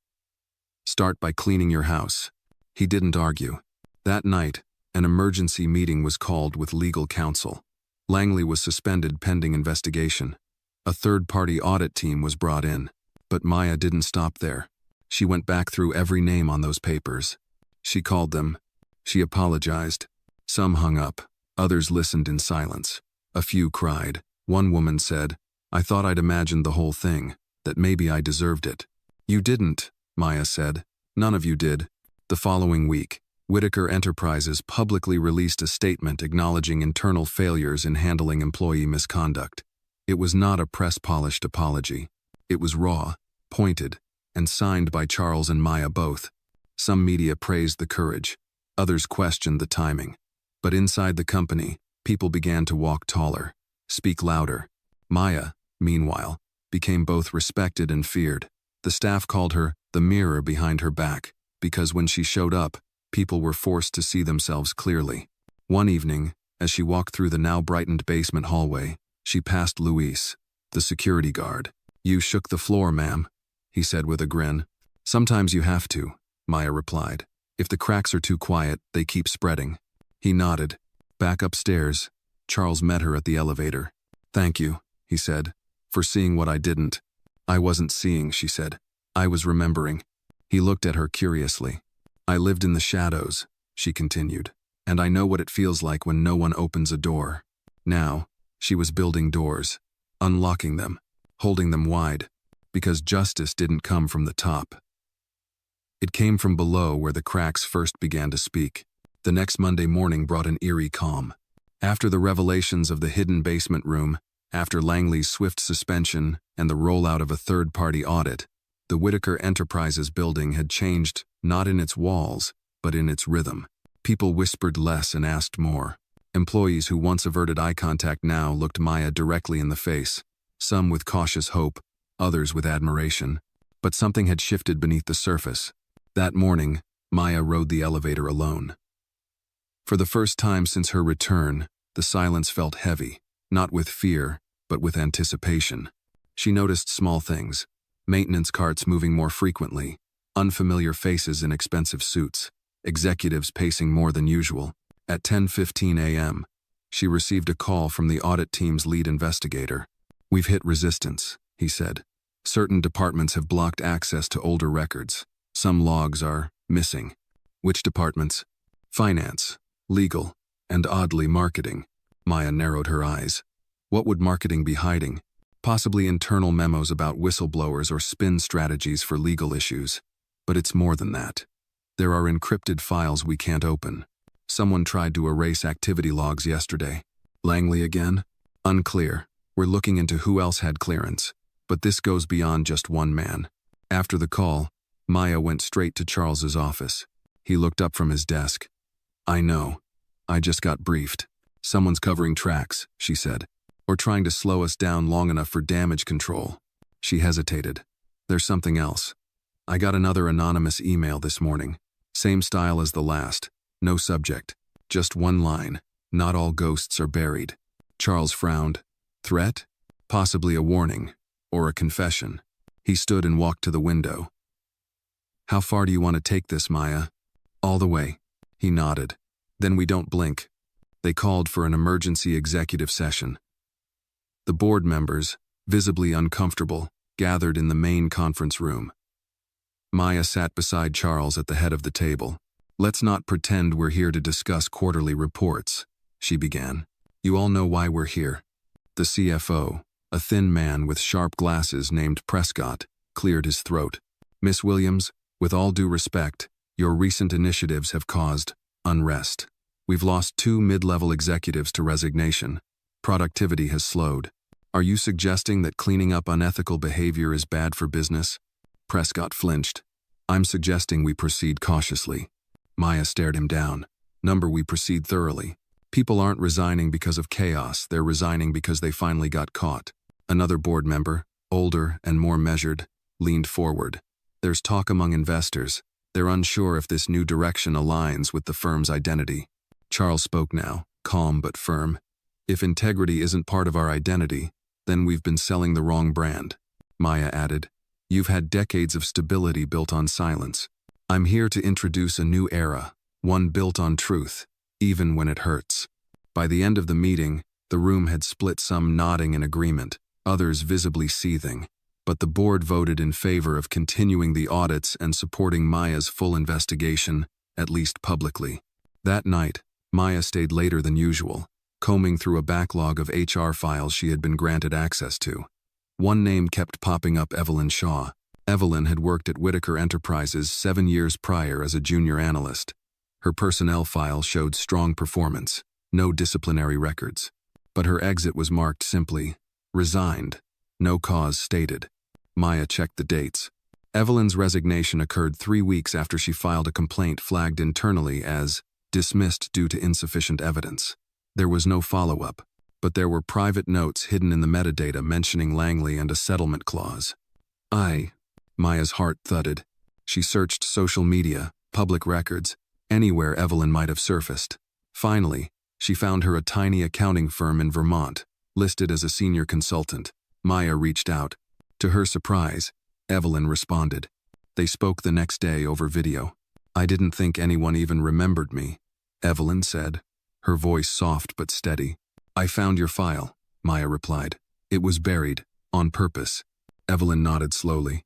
Start by cleaning your house." He didn't argue. That night, an emergency meeting was called with legal counsel. Langley was suspended pending investigation. A third-party audit team was brought in. But Maya didn't stop there. She went back through every name on those papers. She called them. She apologized. Some hung up. Others listened in silence. A few cried. One woman said, "I thought I'd imagined the whole thing, that maybe I deserved it." "You didn't," Maya said. "None of you did." The following week, Whitaker Enterprises publicly released a statement acknowledging internal failures in handling employee misconduct. It was not a press-polished apology. It was raw, pointed, and signed by Charles and Maya both. Some media praised the courage. Others questioned the timing. But inside the company, people began to walk taller, speak louder. Maya, meanwhile, became both respected and feared. The staff called her the mirror behind her back, because when she showed up, people were forced to see themselves clearly. One evening, as she walked through the now brightened basement hallway, she passed Luis, the security guard. "You shook the floor, ma'am," he said with a grin. "Sometimes you have to," Maya replied. "If the cracks are too quiet, they keep spreading." He nodded. Back upstairs, Charles met her at the elevator. "Thank you," he said, "for seeing what I didn't." "I wasn't seeing," she said. "I was remembering." He looked at her curiously. "I lived in the shadows," she continued, "and I know what it feels like when no one opens a door." Now, she was building doors, unlocking them, holding them wide, because justice didn't come from the top. It came from below, where the cracks first began to speak. The next Monday morning brought an eerie calm. After the revelations of the hidden basement room, after Langley's swift suspension and the rollout of a third-party audit, the Whitaker Enterprises building had changed not in its walls, but in its rhythm. People whispered less and asked more. Employees who once averted eye contact now looked Maya directly in the face, some with cautious hope, others with admiration. But something had shifted beneath the surface. That morning, Maya rode the elevator alone. For the first time since her return, the silence felt heavy, not with fear, but with anticipation. She noticed small things: maintenance carts moving more frequently, unfamiliar faces in expensive suits, executives pacing more than usual. At 10:15 a.m., she received a call from the audit team's lead investigator. "We've hit resistance," he said. "Certain departments have blocked access to older records. Some logs are missing." "Which departments?" "Finance, legal, and oddly marketing." Maya narrowed her eyes. What would marketing be hiding? Possibly internal memos about whistleblowers or spin strategies for legal issues. But it's more than that. There are encrypted files we can't open. Someone tried to erase activity logs yesterday. Langley again? Unclear. We're looking into who else had clearance. But this goes beyond just one man. After the call, Maya went straight to Charles's office. He looked up from his desk. I know. I just got briefed. Someone's covering tracks, she said, or trying to slow us down long enough for damage control. She hesitated. There's something else. I got another anonymous email this morning. Same style as the last. No subject. Just one line. Not all ghosts are buried. Charles frowned. Threat? Possibly a warning. Or a confession. He stood and walked to the window. How far do you want to take this, Maya? All the way. He nodded. Then we don't blink. They called for an emergency executive session. The board members, visibly uncomfortable, gathered in the main conference room. Maya sat beside Charles at the head of the table. Let's not pretend we're here to discuss quarterly reports, she began. You all know why we're here. The CFO, a thin man with sharp glasses named Prescott, cleared his throat. Miss Williams, with all due respect, your recent initiatives have caused unrest. We've lost 2 mid-level executives to resignation. Productivity has slowed. Are you suggesting that cleaning up unethical behavior is bad for business? Prescott flinched. I'm suggesting we proceed cautiously. Maya stared him down. We proceed thoroughly. People aren't resigning because of chaos, they're resigning because they finally got caught. Another board member, older and more measured, leaned forward. There's talk among investors. They're unsure if this new direction aligns with the firm's identity. Charles spoke now, calm but firm. If integrity isn't part of our identity, then we've been selling the wrong brand. Maya added, you've had decades of stability built on silence. I'm here to introduce a new era, one built on truth, even when it hurts. By the end of the meeting, the room had split, some nodding in agreement, others visibly seething. But the board voted in favor of continuing the audits and supporting Maya's full investigation, at least publicly. That night, Maya stayed later than usual, combing through a backlog of HR files she had been granted access to. One name kept popping up: Evelyn Shaw. Evelyn had worked at Whitaker Enterprises 7 years prior as a junior analyst. Her personnel file showed strong performance, no disciplinary records. But her exit was marked simply, resigned, no cause stated. Maya checked the dates. Evelyn's resignation occurred 3 weeks after she filed a complaint flagged internally as dismissed due to insufficient evidence. There was no follow-up, but there were private notes hidden in the metadata mentioning Langley and a settlement clause. Maya's heart thudded. She searched social media, public records, anywhere Evelyn might have surfaced. Finally, she found her a tiny accounting firm in Vermont, listed as a senior consultant. Maya reached out. To her surprise, Evelyn responded. They spoke the next day over video. I didn't think anyone even remembered me, Evelyn said, her voice soft but steady. I found your file, Maya replied. It was buried, on purpose. Evelyn nodded slowly.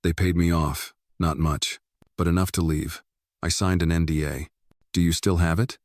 They paid me off, not much, but enough to leave. I signed an NDA. Do you still have it?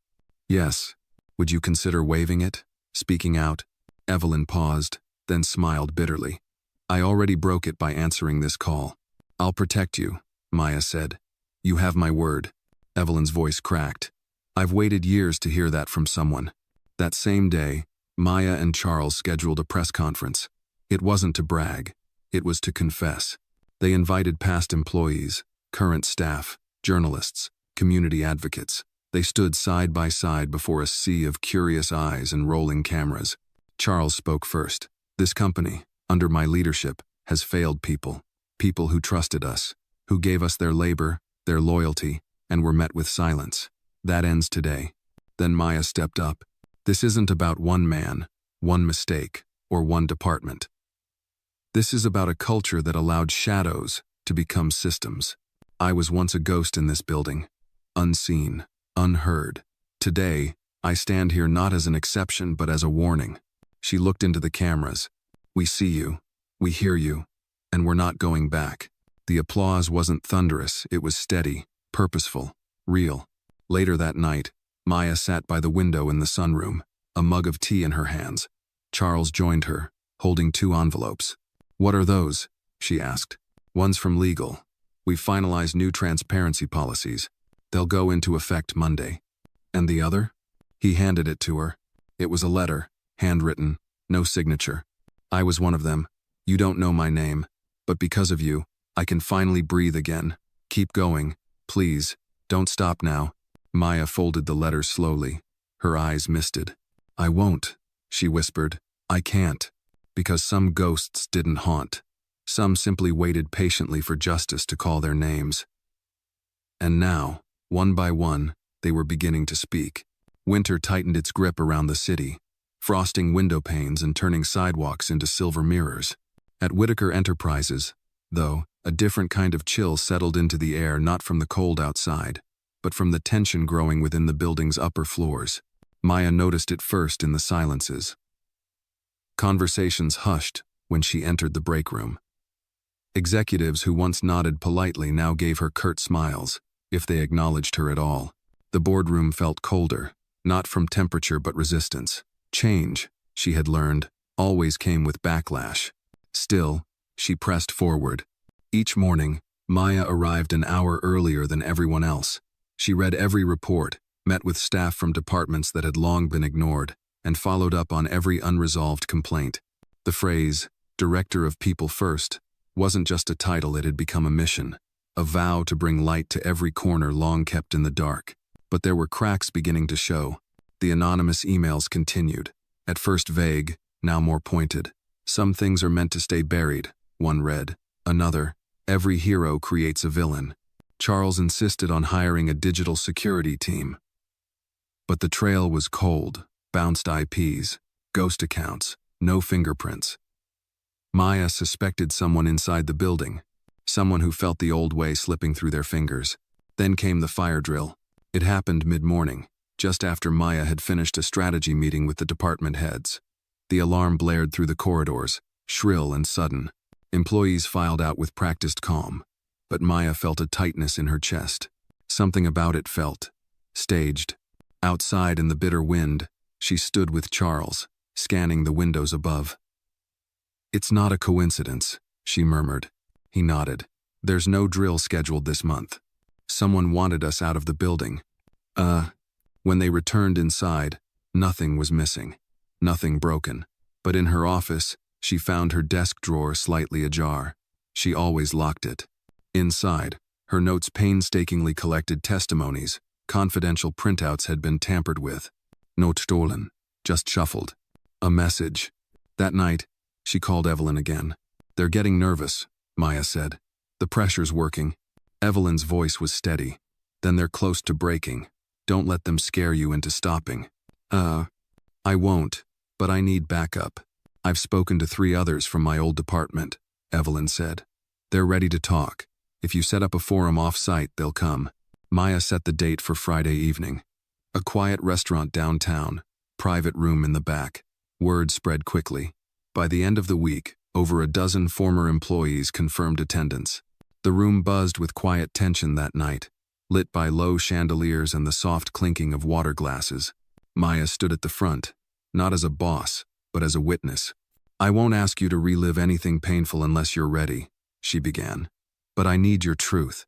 Yes. Would you consider waiving it? Speaking out? Evelyn paused, then smiled bitterly. I already broke it by answering this call. I'll protect you, Maya said. You have my word. Evelyn's voice cracked. I've waited years to hear that from someone. That same day, Maya and Charles scheduled a press conference. It wasn't to brag. It was to confess. They invited past employees, current staff, journalists, community advocates. They stood side by side before a sea of curious eyes and rolling cameras. Charles spoke first. This company, under my leadership, has failed people. People who trusted us, who gave us their labor, their loyalty, and were met with silence. That ends today. Then Maya stepped up. This isn't about one man, one mistake, or one department. This is about a culture that allowed shadows to become systems. I was once a ghost in this building, unseen, unheard. Today, I stand here not as an exception but as a warning. She looked into the cameras. We see you, we hear you, and we're not going back. The applause wasn't thunderous, it was steady, purposeful, real. Later that night, Maya sat by the window in the sunroom, a mug of tea in her hands. Charles joined her, holding 2 envelopes. What are those? She asked. One's from legal. We've finalized new transparency policies. They'll go into effect Monday. And the other? He handed it to her. It was a letter, handwritten, no signature. I was one of them. You don't know my name, but because of you, I can finally breathe again. Keep going, please. Don't stop now. Maya folded the letter slowly. Her eyes misted. I won't, she whispered. I can't. Because some ghosts didn't haunt. Some simply waited patiently for justice to call their names. And now, one by one, they were beginning to speak. Winter tightened its grip around the city, frosting window panes and turning sidewalks into silver mirrors. At Whitaker Enterprises, though, a different kind of chill settled into the air, not from the cold outside, but from the tension growing within the building's upper floors. Maya noticed it first in the silences. Conversations hushed when she entered the break room. Executives who once nodded politely now gave her curt smiles, if they acknowledged her at all. The boardroom felt colder, not from temperature but resistance. Change, she had learned, always came with backlash. Still, she pressed forward. Each morning, Maya arrived an hour earlier than everyone else. She read every report, met with staff from departments that had long been ignored, and followed up on every unresolved complaint. The phrase, Director of People First, wasn't just a title, it had become a mission, a vow to bring light to every corner long kept in the dark. But there were cracks beginning to show. The anonymous emails continued, at first vague, now more pointed. Some things are meant to stay buried, one read. Another, every hero creates a villain. Charles insisted on hiring a digital security team. But the trail was cold, bounced IPs, ghost accounts, no fingerprints. Maya suspected someone inside the building, someone who felt the old way slipping through their fingers. Then came the fire drill. It happened mid-morning, just after Maya had finished a strategy meeting with the department heads. The alarm blared through the corridors, shrill and sudden. Employees filed out with practiced calm, but Maya felt a tightness in her chest. Something about it felt staged. Outside in the bitter wind, she stood with Charles, scanning the windows above. It's not a coincidence, she murmured. He nodded. There's no drill scheduled this month. Someone wanted us out of the building. When they returned inside, nothing was missing. Nothing broken. But in her office, she found her desk drawer slightly ajar. She always locked it. Inside, her notes painstakingly collected testimonies. Confidential printouts had been tampered with. Not stolen, just shuffled. A message. That night, she called Evelyn again. They're getting nervous, Maya said. The pressure's working. Evelyn's voice was steady. Then they're close to breaking. Don't let them scare you into stopping. I won't, but I need backup. I've spoken to 3 others from my old department, Evelyn said. They're ready to talk. If you set up a forum off-site, they'll come. Maya set the date for Friday evening. A quiet restaurant downtown, private room in the back. Word spread quickly. By the end of the week, over a dozen former employees confirmed attendance. The room buzzed with quiet tension that night, lit by low chandeliers and the soft clinking of water glasses. Maya stood at the front, not as a boss, but as a witness. I won't ask you to relive anything painful unless you're ready, she began. But I need your truth.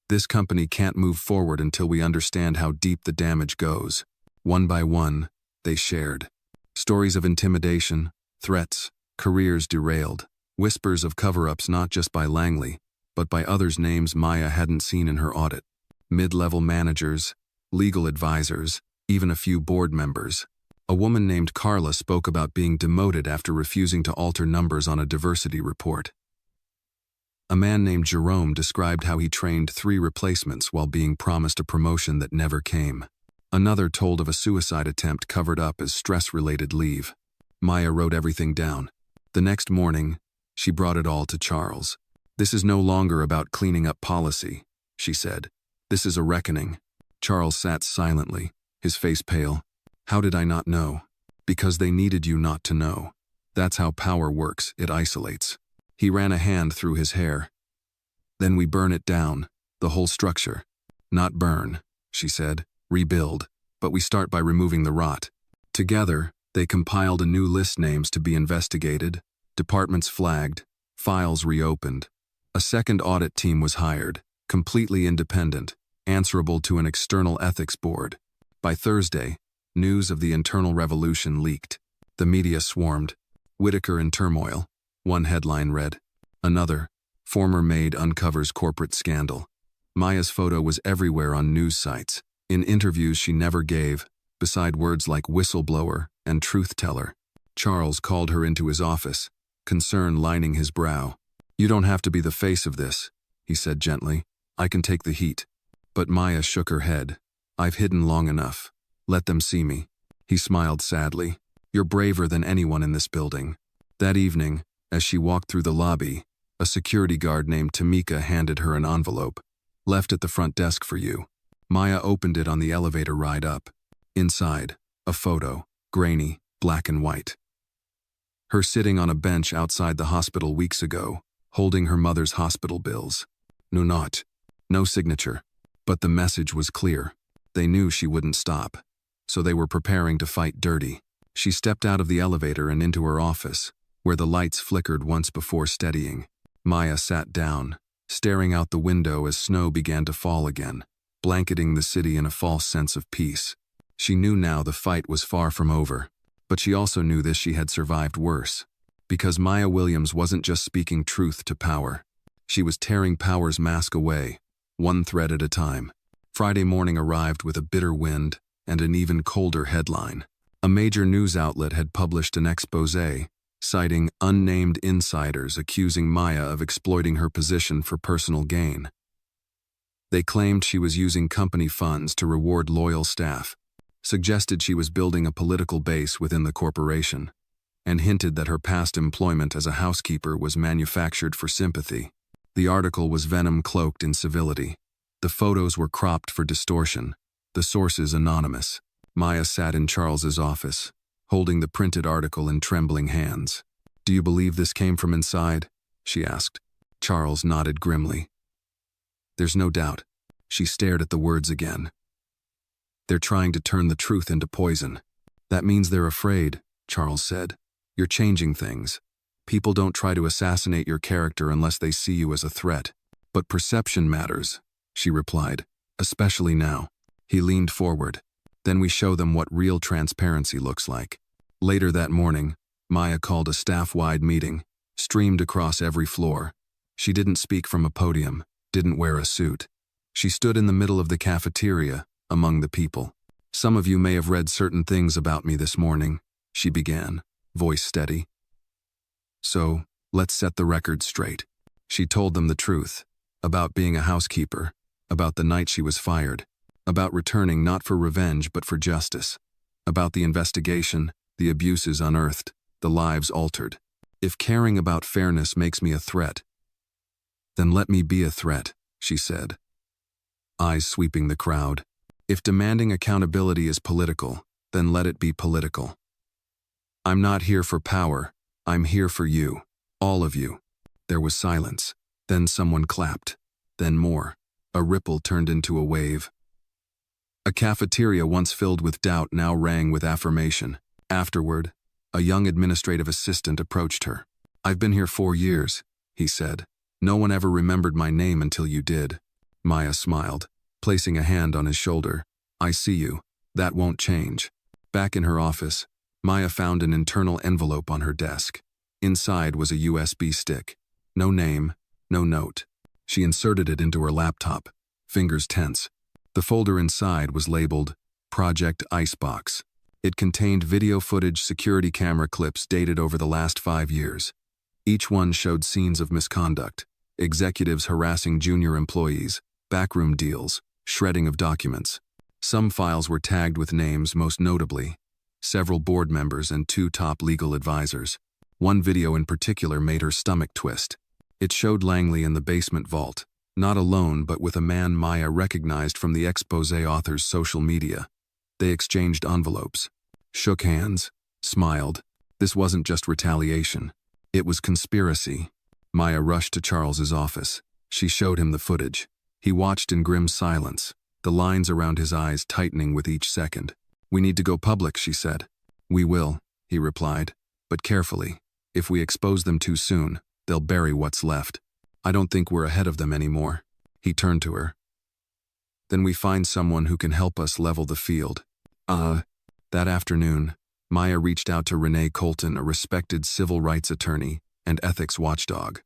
This company can't move forward until we understand how deep the damage goes. One by one, they shared. Stories of intimidation, threats, careers derailed, whispers of cover-ups not just by Langley, but by others' names Maya hadn't seen in her audit. Mid-level managers, legal advisors, even a few board members. A woman named Carla spoke about being demoted after refusing to alter numbers on a diversity report. A man named Jerome described how he trained 3 replacements while being promised a promotion that never came. Another told of a suicide attempt covered up as stress-related leave. Maya wrote everything down. The next morning, she brought it all to Charles. This is no longer about cleaning up policy, she said. This is a reckoning. Charles sat silently, his face pale. How did I not know? Because they needed you not to know. That's how power works, it isolates. He ran a hand through his hair. Then we burn it down, the whole structure. Not burn, she said, rebuild, but we start by removing the rot. Together, they compiled a new list names to be investigated, departments flagged, files reopened. A second audit team was hired, completely independent, answerable to an external ethics board. By Thursday, news of the internal revolution leaked. The media swarmed. Whitaker in turmoil. One headline read. Another, former maid uncovers corporate scandal. Maya's photo was everywhere on news sites, in interviews she never gave, beside words like whistleblower and truth-teller. Charles called her into his office, concern lining his brow. "You don't have to be the face of this," he said gently. "I can take the heat." But Maya shook her head. "I've hidden long enough. Let them see me." He smiled sadly. "You're braver than anyone in this building." That evening, as she walked through the lobby, a security guard named Tamika handed her an envelope. "Left at the front desk for you." Maya opened it on the elevator ride up. Inside, a photo, grainy, black and white. Her sitting on a bench outside the hospital weeks ago, holding her mother's hospital bills. No note, no signature. But the message was clear. They knew she wouldn't stop. So they were preparing to fight dirty. She stepped out of the elevator and into her office, where the lights flickered once before steadying. Maya sat down, staring out the window as snow began to fall again, blanketing the city in a false sense of peace. She knew now the fight was far from over, but she also knew this: she had survived worse. Because Maya Williams wasn't just speaking truth to power. She was tearing power's mask away, one thread at a time. Friday morning arrived with a bitter wind and an even colder headline. A major news outlet had published an exposé, citing unnamed insiders accusing Maya of exploiting her position for personal gain. They claimed she was using company funds to reward loyal staff, suggested she was building a political base within the corporation, and hinted that her past employment as a housekeeper was manufactured for sympathy. The article was venom cloaked in civility. The photos were cropped for distortion, the sources anonymous. Maya sat in Charles's office, holding the printed article in trembling hands. "Do you believe this came from inside?" she asked. Charles nodded grimly. "There's no doubt." She stared at the words again. "They're trying to turn the truth into poison." "That means they're afraid," Charles said. "You're changing things. People don't try to assassinate your character unless they see you as a threat. But perception matters," she replied, "especially now." He leaned forward. "Then we show them what real transparency looks like." Later that morning, Maya called a staff-wide meeting, streamed across every floor. She didn't speak from a podium, didn't wear a suit. She stood in the middle of the cafeteria, among the people. "Some of you may have read certain things about me this morning," she began, voice steady. "So, let's set the record straight." She told them the truth, about being a housekeeper, about the night she was fired, about returning not for revenge but for justice, about the investigation, the abuses unearthed, the lives altered. "If caring about fairness makes me a threat, then let me be a threat," she said, eyes sweeping the crowd. "If demanding accountability is political, then let it be political. I'm not here for power, I'm here for you, all of you." There was silence. Then someone clapped. Then more. A ripple turned into a wave. A cafeteria once filled with doubt now rang with affirmation. Afterward, a young administrative assistant approached her. "I've been here 4 years," he said. "No one ever remembered my name until you did." Maya smiled, placing a hand on his shoulder. "I see you. That won't change." Back in her office, Maya found an internal envelope on her desk. Inside was a USB stick. No name, no note. She inserted it into her laptop, fingers tense. The folder inside was labeled Project Icebox. It contained video footage security camera clips dated over the last 5 years. Each one showed scenes of misconduct, executives harassing junior employees, backroom deals, shredding of documents. Some files were tagged with names, most notably several board members and 2 top legal advisors. One video in particular made her stomach twist. It showed Langley in the basement vault, not alone but with a man Maya recognized from the exposé author's social media. They exchanged envelopes, shook hands, smiled. This wasn't just retaliation. It was conspiracy. Maya rushed to Charles's office. She showed him the footage. He watched in grim silence, the lines around his eyes tightening with each second. "We need to go public," she said. "We will," he replied, "but carefully. If we expose them too soon, they'll bury what's left. I don't think we're ahead of them anymore." He turned to her. "Then we find someone who can help us level the field." That afternoon, Maya reached out to Renee Colton, a respected civil rights attorney and ethics watchdog.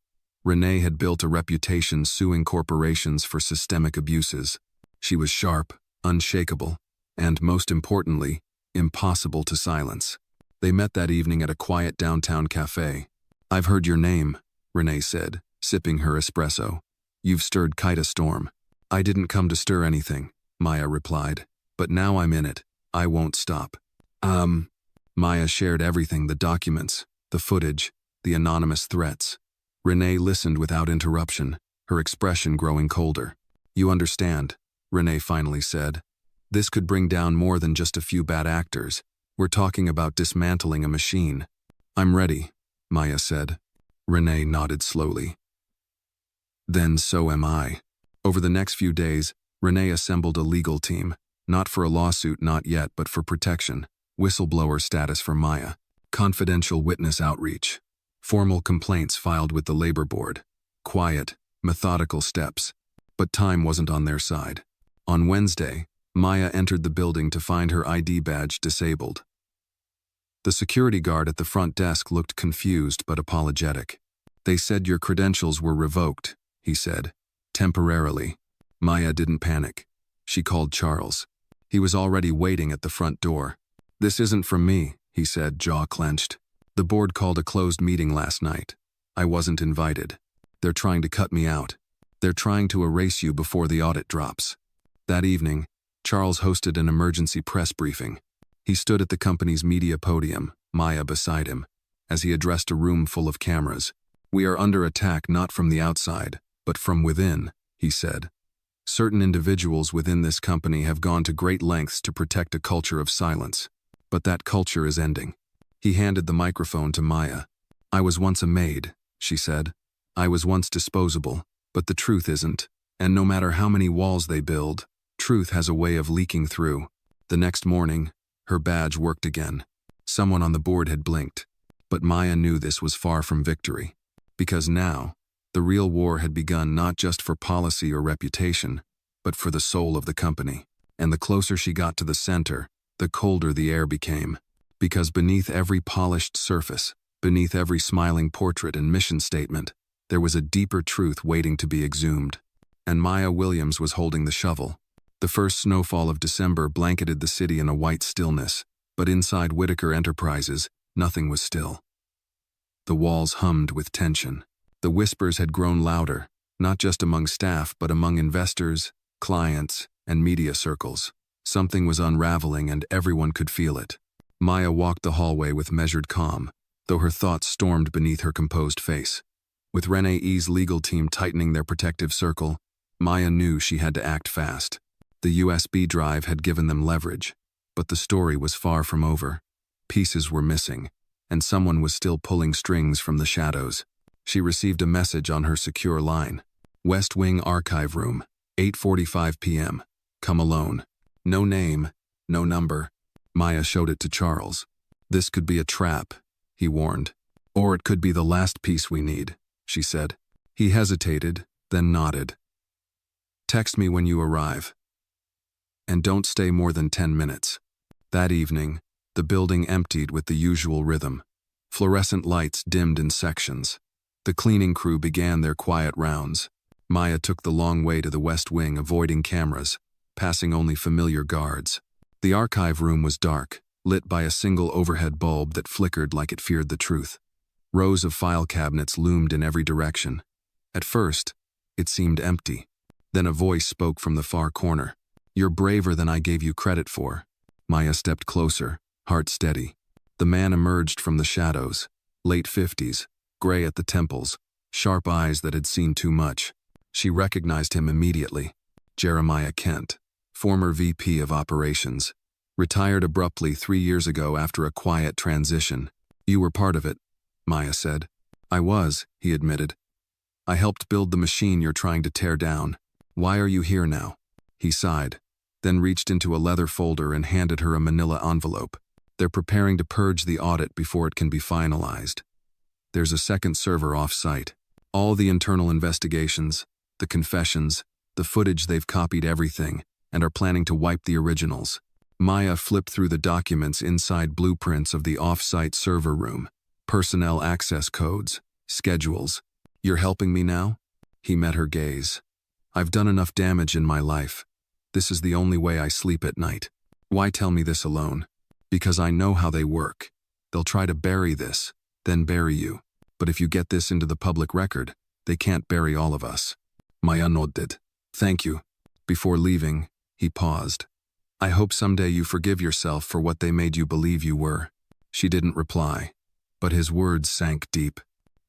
Renee had built a reputation suing corporations for systemic abuses. She was sharp, unshakable, and, most importantly, impossible to silence. They met that evening at a quiet downtown cafe. "I've heard your name," Renee said, sipping her espresso. "You've stirred quite a storm." "I didn't come to stir anything," Maya replied. "But now I'm in it. I won't stop." Maya shared everything: the documents, the footage, the anonymous threats. Renee listened without interruption, her expression growing colder. "You understand," Renee finally said. "This could bring down more than just a few bad actors. We're talking about dismantling a machine." "I'm ready," Maya said. Renee nodded slowly. "Then so am I." Over the next few days, Renee assembled a legal team, not for a lawsuit, not yet, but for protection. Whistleblower status for Maya, confidential witness outreach, formal complaints filed with the labor board, quiet, methodical steps. But time wasn't on their side. On Wednesday, Maya entered the building to find her ID badge disabled. The security guard at the front desk looked confused but apologetic. "They said your credentials were revoked," he said. "Temporarily." Maya didn't panic. She called Charles. He was already waiting at the front door. "This isn't from me," he said, jaw clenched. "The board called a closed meeting last night. I wasn't invited. They're trying to cut me out. They're trying to erase you before the audit drops." That evening, Charles hosted an emergency press briefing. He stood at the company's media podium, Maya beside him, as he addressed a room full of cameras. "We are under attack not from the outside, but from within," he said. "Certain individuals within this company have gone to great lengths to protect a culture of silence. But that culture is ending." He handed the microphone to Maya. "I was once a maid," she said. "I was once disposable, but the truth isn't. And no matter how many walls they build, truth has a way of leaking through." The next morning, her badge worked again. Someone on the board had blinked. But Maya knew this was far from victory. Because now, the real war had begun, not just for policy or reputation, but for the soul of the company. And the closer she got to the center, the colder the air became. Because beneath every polished surface, beneath every smiling portrait and mission statement, there was a deeper truth waiting to be exhumed. And Maya Williams was holding the shovel. The first snowfall of December blanketed the city in a white stillness, but inside Whitaker Enterprises, nothing was still. The walls hummed with tension. The whispers had grown louder, not just among staff but among investors, clients, and media circles. Something was unraveling and everyone could feel it. Maya walked the hallway with measured calm, though her thoughts stormed beneath her composed face. With Renee E's legal team tightening their protective circle, Maya knew she had to act fast. The USB drive had given them leverage, but the story was far from over. Pieces were missing, and someone was still pulling strings from the shadows. She received a message on her secure line. "West Wing Archive Room, 8:45 p.m. Come alone." No name, no number. Maya showed it to Charles. "This could be a trap," he warned. "Or it could be the last piece we need," she said. He hesitated, then nodded. "Text me when you arrive. And don't stay more than 10 minutes. That evening, the building emptied with the usual rhythm. Fluorescent lights dimmed in sections. The cleaning crew began their quiet rounds. Maya took the long way to the West Wing, avoiding cameras, passing only familiar guards. The archive room was dark, lit by a single overhead bulb that flickered like it feared the truth. Rows of file cabinets loomed in every direction. At first, it seemed empty. Then a voice spoke from the far corner. "You're braver than I gave you credit for." Maya stepped closer, heart steady. The man emerged from the shadows, late 50s, gray at the temples, sharp eyes that had seen too much. She recognized him immediately. Jeremiah Kent, former VP of Operations, retired abruptly 3 years ago after a quiet transition. "You were part of it," Maya said. "I was," he admitted. "I helped build the machine you're trying to tear down. Why are you here now?" He sighed, then reached into a leather folder and handed her a manila envelope. "They're preparing to purge the audit before it can be finalized. There's a second server off-site. All the internal investigations, the confessions, the footage, they've copied everything and are planning to wipe the originals. Maya flipped through the documents inside blueprints of the off-site server room, personnel access codes, schedules. "You're helping me now?" He met her gaze. "I've done enough damage in my life. This is the only way I sleep at night. Why tell me this alone? Because I know how they work. They'll try to bury this, then bury you. But if you get this into the public record, they can't bury all of us." Maya nodded. "Thank you." Before leaving, he paused. "I hope someday you forgive yourself for what they made you believe you were." She didn't reply, but his words sank deep.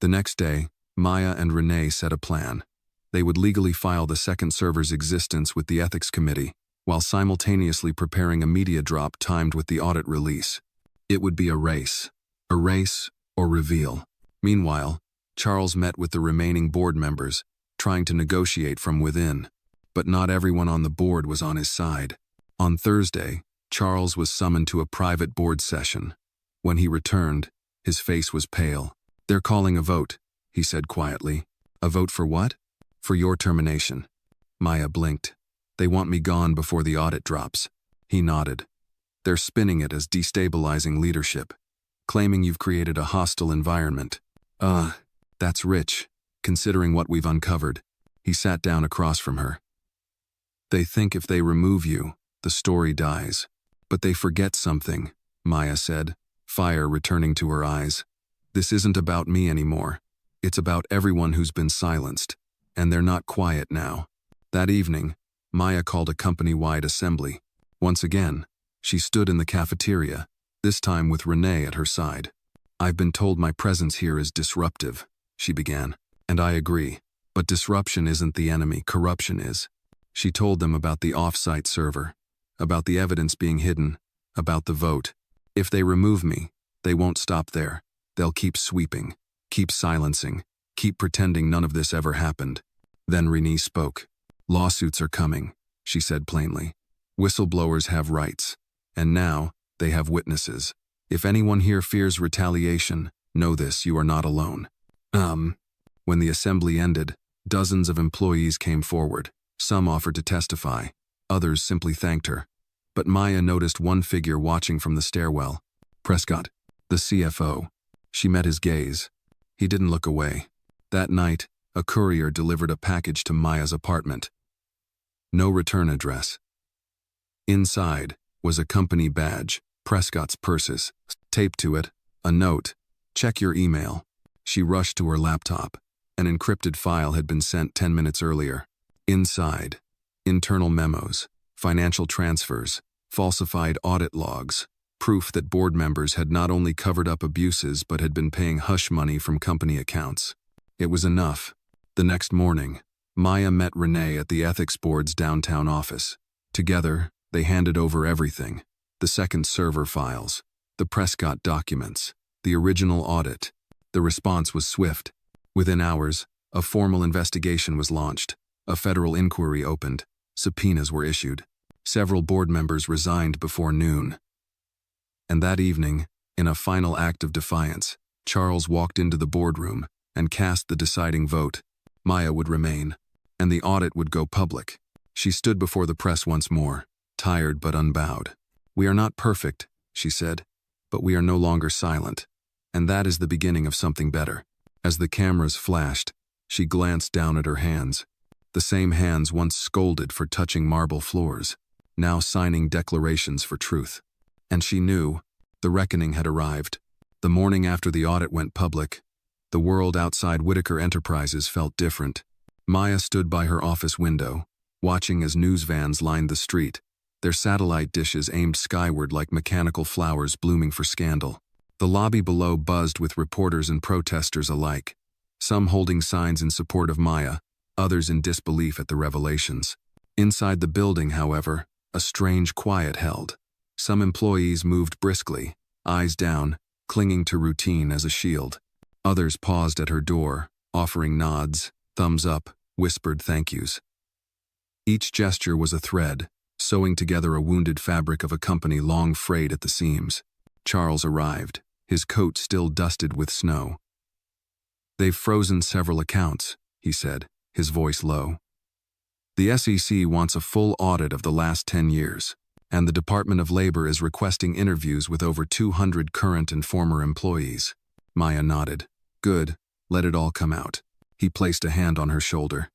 The next day, Maya and Renee set a plan. They would legally file the second server's existence with the ethics committee, while simultaneously preparing a media drop timed with the audit release. It would be a race or reveal. Meanwhile, Charles met with the remaining board members, trying to negotiate from within. But not everyone on the board was on his side. On Thursday, Charles was summoned to a private board session. When he returned, his face was pale. "They're calling a vote," he said quietly. "A vote for what?" "For your termination." Maya blinked. "They want me gone before the audit drops." He nodded. "They're spinning it as destabilizing leadership, claiming you've created a hostile environment." That's rich, considering what we've uncovered." He sat down across from her. "They think if they remove you, the story dies. But they forget something," Maya said, fire returning to her eyes. "This isn't about me anymore. It's about everyone who's been silenced. And they're not quiet now." That evening, Maya called a company-wide assembly. Once again, she stood in the cafeteria, this time with Renee at her side. "I've been told my presence here is disruptive," she began. "And I agree. But disruption isn't the enemy, corruption is." She told them about the off-site server, about the evidence being hidden, about the vote. "If they remove me, they won't stop there. They'll keep sweeping, keep silencing, keep pretending none of this ever happened." Then Renee spoke. "Lawsuits are coming," she said plainly. "Whistleblowers have rights. And now, they have witnesses. If anyone here fears retaliation, know this, you are not alone." When the assembly ended, dozens of employees came forward. Some offered to testify. Others simply thanked her. But Maya noticed one figure watching from the stairwell. Prescott, the CFO. She met his gaze. He didn't look away. That night, a courier delivered a package to Maya's apartment. No return address. Inside was a company badge, Prescott's purses, taped to it, a note. "Check your email." She rushed to her laptop. An encrypted file had been sent 10 minutes earlier. Inside, internal memos, financial transfers, falsified audit logs, proof that board members had not only covered up abuses but had been paying hush money from company accounts. It was enough. The next morning, Maya met Renee at the ethics board's downtown office. Together, they handed over everything: the second server files, the Prescott documents, the original audit. The response was swift. Within hours, a formal investigation was launched. A federal inquiry opened. Subpoenas were issued. Several board members resigned before noon. And that evening, in a final act of defiance, Charles walked into the boardroom and cast the deciding vote. Maya would remain, and the audit would go public. She stood before the press once more, tired but unbowed. "We are not perfect," she said, "but we are no longer silent. And that is the beginning of something better." As the cameras flashed, she glanced down at her hands. The same hands once scolded for touching marble floors, now signing declarations for truth. And she knew the reckoning had arrived. The morning after the audit went public, the world outside Whitaker Enterprises felt different. Maya stood by her office window, watching as news vans lined the street, their satellite dishes aimed skyward like mechanical flowers blooming for scandal. The lobby below buzzed with reporters and protesters alike, some holding signs in support of Maya, others in disbelief at the revelations. Inside the building, however, a strange quiet held. Some employees moved briskly, eyes down, clinging to routine as a shield. Others paused at her door, offering nods, thumbs up, whispered thank yous. Each gesture was a thread, sewing together a wounded fabric of a company long frayed at the seams. Charles arrived, his coat still dusted with snow. "They've frozen several accounts," he said, his voice low. "The SEC wants a full audit of the last 10 years. and the Department of Labor is requesting interviews with over 200 current and former employees. Maya nodded. Good, let it all come out. He placed a hand on her shoulder.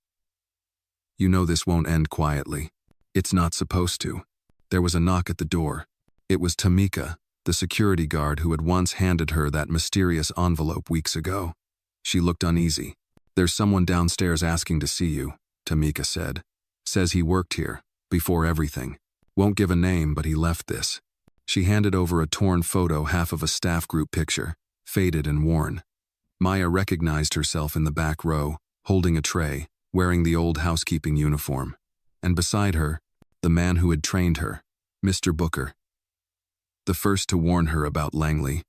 You know this won't end quietly. It's not supposed to. There was a knock at the door. It was Tamika, the security guard who had once handed her that mysterious envelope weeks ago. She looked uneasy. There's someone downstairs asking to see you, Tamika said. Says he worked here, before everything. Won't give a name, but he left this. She handed over a torn photo, half of a staff group picture, faded and worn. Maya recognized herself in the back row, holding a tray, wearing the old housekeeping uniform. And beside her, the man who had trained her, Mr. Booker. The first to warn her about Langley.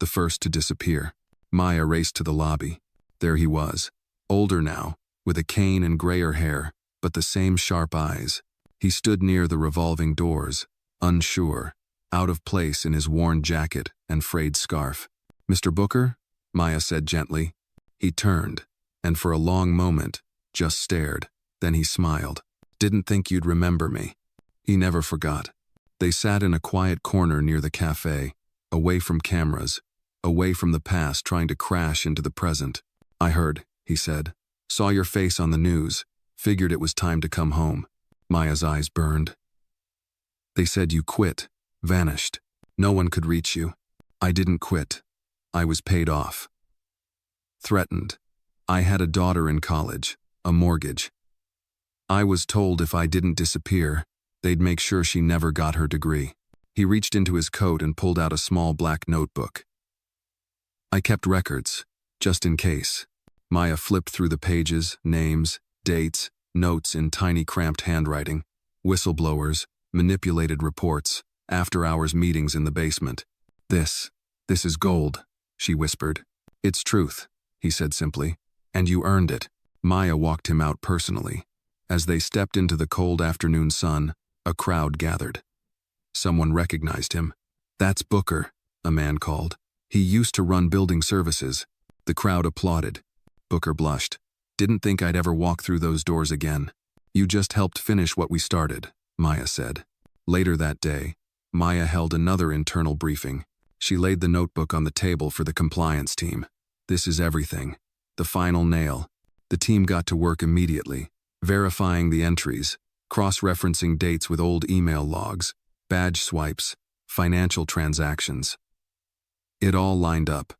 The first to disappear. Maya raced to the lobby. There he was, older now, with a cane and grayer hair, but the same sharp eyes. He stood near the revolving doors, unsure, out of place in his worn jacket and frayed scarf. Mr. Booker? Maya said gently. He turned, and for a long moment, just stared. Then he smiled. Didn't think you'd remember me. He never forgot. They sat in a quiet corner near the cafe, away from cameras, away from the past trying to crash into the present. I heard, he said. Saw your face on the news. Figured it was time to come home. Maya's eyes burned. They said you quit, vanished. No one could reach you. I didn't quit. I was paid off. Threatened. I had a daughter in college, a mortgage. I was told if I didn't disappear, they'd make sure she never got her degree. He reached into his coat and pulled out a small black notebook. I kept records, just in case. Maya flipped through the pages, names, dates, notes in tiny cramped handwriting, whistleblowers, manipulated reports, after-hours meetings in the basement. This is gold, she whispered. It's truth, he said simply. And you earned it. Maya walked him out personally. As they stepped into the cold afternoon sun, a crowd gathered. Someone recognized him. That's Booker, a man called. He used to run building services. The crowd applauded. Booker blushed. Didn't think I'd ever walk through those doors again. You just helped finish what we started, Maya said. Later that day, Maya held another internal briefing. She laid the notebook on the table for the compliance team. This is everything. The final nail. The team got to work immediately, verifying the entries, cross-referencing dates with old email logs, badge swipes, financial transactions. It all lined up.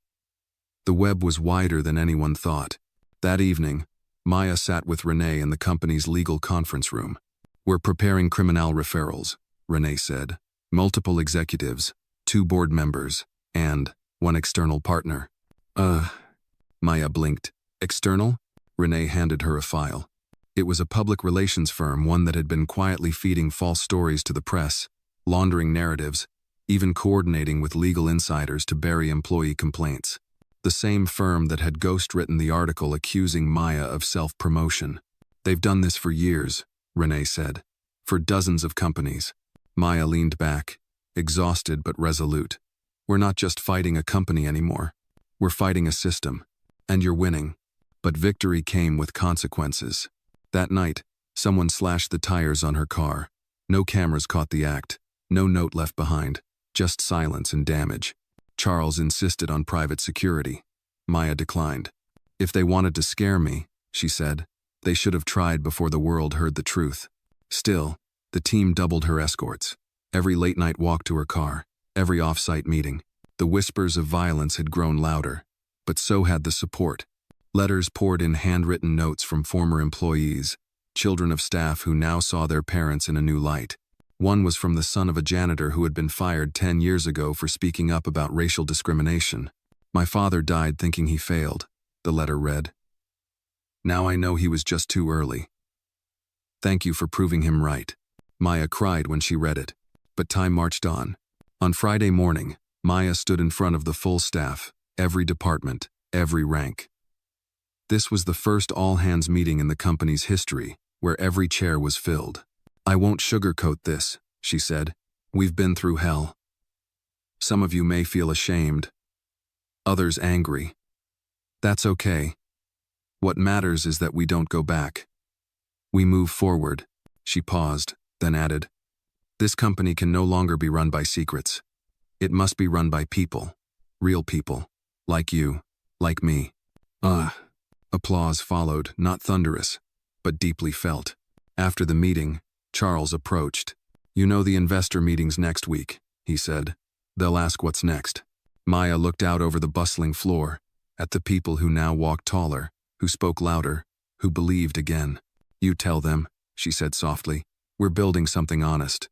The web was wider than anyone thought. That evening, Maya sat with Renee in the company's legal conference room. We're preparing criminal referrals, Renee said. Multiple executives, 2 board members, and 1 external partner. Maya blinked. External? Renee handed her a file. It was a public relations firm, one that had been quietly feeding false stories to the press, laundering narratives, even coordinating with legal insiders to bury employee complaints. The same firm that had ghost-written the article accusing Maya of self-promotion. They've done this for years, Renee said. For dozens of companies. Maya leaned back, exhausted but resolute. We're not just fighting a company anymore. We're fighting a system. And you're winning. But victory came with consequences. That night, someone slashed the tires on her car. No cameras caught the act. No note left behind. Just silence and damage. Charles insisted on private security. Maya declined. If they wanted to scare me, she said, they should have tried before the world heard the truth. Still, the team doubled her escorts. Every late-night walk to her car, every off-site meeting. The whispers of violence had grown louder, but so had the support. Letters poured in, handwritten notes from former employees, children of staff who now saw their parents in a new light. One was from the son of a janitor who had been fired 10 years ago for speaking up about racial discrimination. My father died thinking he failed, the letter read. Now I know he was just too early. Thank you for proving him right. Maya cried when she read it. But time marched on. On Friday morning, Maya stood in front of the full staff, every department, every rank. This was the first all-hands meeting in the company's history, where every chair was filled. I won't sugarcoat this, she said. We've been through hell. Some of you may feel ashamed, others angry. That's okay. What matters is that we don't go back. We move forward. She paused, then added, This company can no longer be run by secrets. It must be run by people. Real people. Like you. Like me. Applause followed, not thunderous, but deeply felt. After the meeting, Charles approached. "You know the investor meeting's next week," he said. "They'll ask what's next." Maya looked out over the bustling floor, at the people who now walked taller, who spoke louder, who believed again. "You tell them," she said softly. "We're building something honest.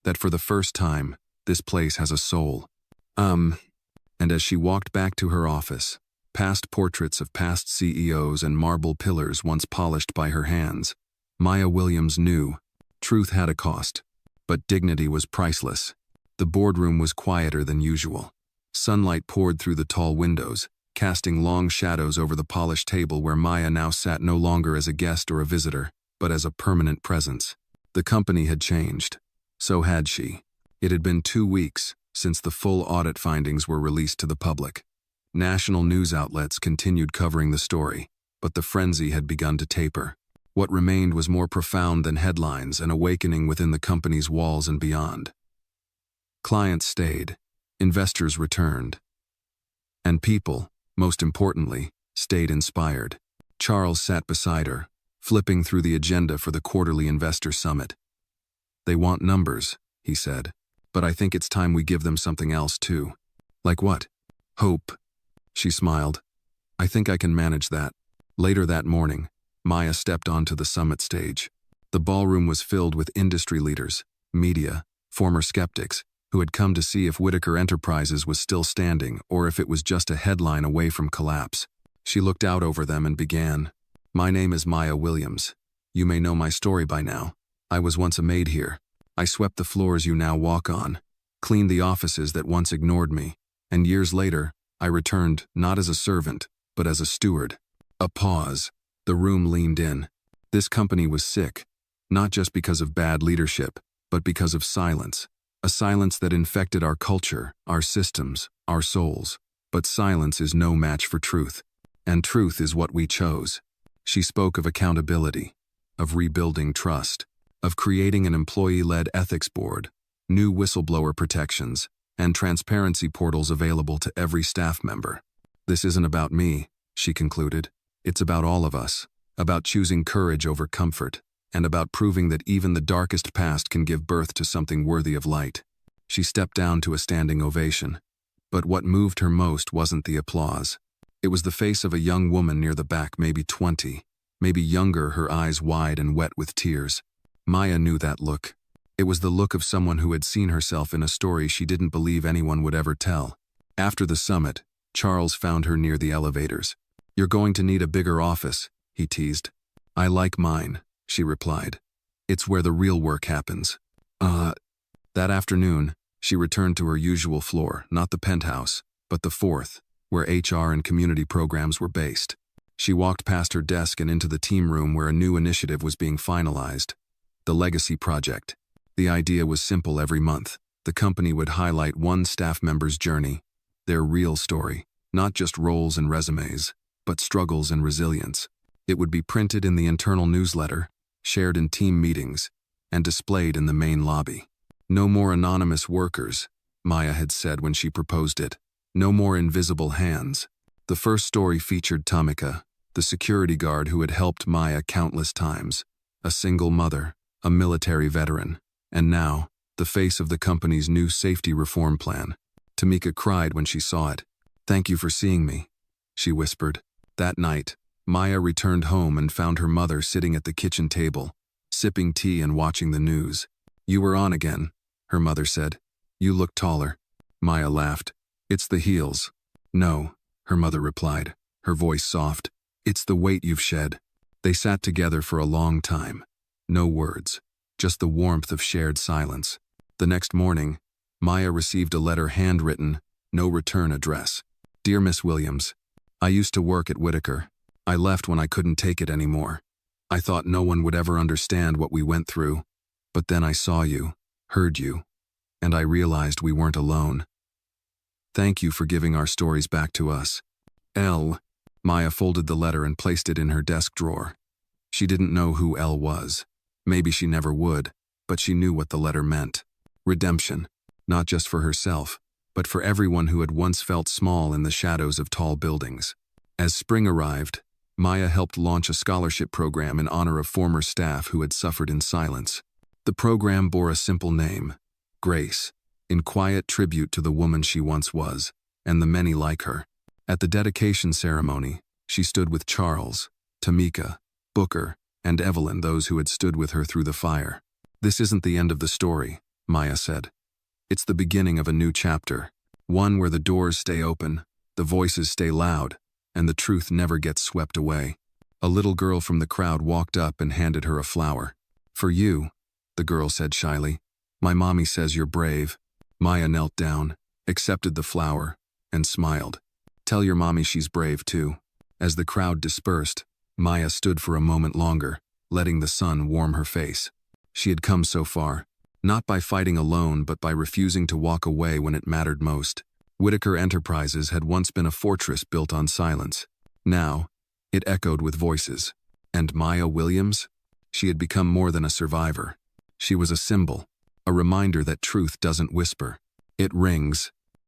That for the first time, this place has a soul." And as she walked back to her office, past portraits of past CEOs and marble pillars once polished by her hands, Maya Williams knew truth had a cost, but dignity was priceless. The boardroom was quieter than usual. Sunlight poured through the tall windows, casting long shadows over the polished table where Maya now sat no longer as a guest or a visitor, but as a permanent presence. The company had changed. So had she. It had been 2 weeks since the full audit findings were released to the public. National news outlets continued covering the story, but the frenzy had begun to taper. What remained was more profound than headlines, an awakening within the company's walls and beyond. Clients stayed, investors returned, and people, most importantly, stayed inspired. Charles sat beside her, flipping through the agenda for the quarterly investor summit. "They want numbers," he said, "but I think it's time we give them something else too." "Like what?" "Hope." She smiled. "I think I can manage that." Later that morning, Maya stepped onto the summit stage. The ballroom was filled with industry leaders, media, former skeptics, who had come to see if Whitaker Enterprises was still standing or if it was just a headline away from collapse. She looked out over them and began. "My name is Maya Williams. You may know my story by now. I was once a maid here. I swept the floors you now walk on, cleaned the offices that once ignored me, and years later, I returned not as a servant, but as a steward." A pause. The room leaned in. This company was sick, not just because of bad leadership, but because of silence. A silence that infected our culture, our systems, our souls. But silence is no match for truth. And truth is what we chose. She spoke of accountability, of rebuilding trust, of creating an employee-led ethics board, new whistleblower protections, and transparency portals available to every staff member. "This isn't about me," she concluded. "It's about all of us, about choosing courage over comfort, and about proving that even the darkest past can give birth to something worthy of light." She stepped down to a standing ovation. But what moved her most wasn't the applause. It was the face of a young woman near the back, maybe 20, maybe younger, her eyes wide and wet with tears. Maya knew that look. It was the look of someone who had seen herself in a story she didn't believe anyone would ever tell. After the summit, Charles found her near the elevators. "You're going to need a bigger office," he teased. "I like mine," she replied. "It's where the real work happens." That afternoon, she returned to her usual floor, not the penthouse, but the fourth, where HR and community programs were based. She walked past her desk and into the team room where a new initiative was being finalized. The Legacy Project. The idea was simple. Every month, the company would highlight one staff member's journey, their real story, not just roles and resumes, but struggles and resilience. It would be printed in the internal newsletter, shared in team meetings, and displayed in the main lobby. "No more anonymous workers," Maya had said when she proposed it. "No more invisible hands." The first story featured Tamika, the security guard who had helped Maya countless times, a single mother, a military veteran, and now, the face of the company's new safety reform plan. Tamika cried when she saw it. "Thank you for seeing me," she whispered. That night, Maya returned home and found her mother sitting at the kitchen table, sipping tea and watching the news. "You were on again," her mother said. "You look taller." Maya laughed. "It's the heels." "No," her mother replied, her voice soft. "It's the weight you've shed." They sat together for a long time. No words, just the warmth of shared silence. The next morning, Maya received a letter handwritten, no return address. "Dear Miss Williams, I used to work at Whitaker. I left when I couldn't take it anymore. I thought no one would ever understand what we went through. But then I saw you, heard you, and I realized we weren't alone. Thank you for giving our stories back to us. L." Maya folded the letter and placed it in her desk drawer. She didn't know who L was. Maybe she never would, but she knew what the letter meant. Redemption, not just for herself, but for everyone who had once felt small in the shadows of tall buildings. As spring arrived, Maya helped launch a scholarship program in honor of former staff who had suffered in silence. The program bore a simple name, Grace, in quiet tribute to the woman she once was, and the many like her. At the dedication ceremony, she stood with Charles, Tamika, Booker, and Evelyn, those who had stood with her through the fire. "This isn't the end of the story," Maya said. "It's the beginning of a new chapter, one where the doors stay open, the voices stay loud, and the truth never gets swept away." A little girl from the crowd walked up and handed her a flower. "For you," the girl said shyly. "My mommy says you're brave." Maya knelt down, accepted the flower, and smiled. "Tell your mommy she's brave too." As the crowd dispersed, Maya stood for a moment longer, letting the sun warm her face. She had come so far, not by fighting alone but by refusing to walk away when it mattered most. Whitaker Enterprises had once been a fortress built on silence. Now, it echoed with voices. And Maya Williams? She had become more than a survivor. She was a symbol, a reminder that truth doesn't whisper. It rings,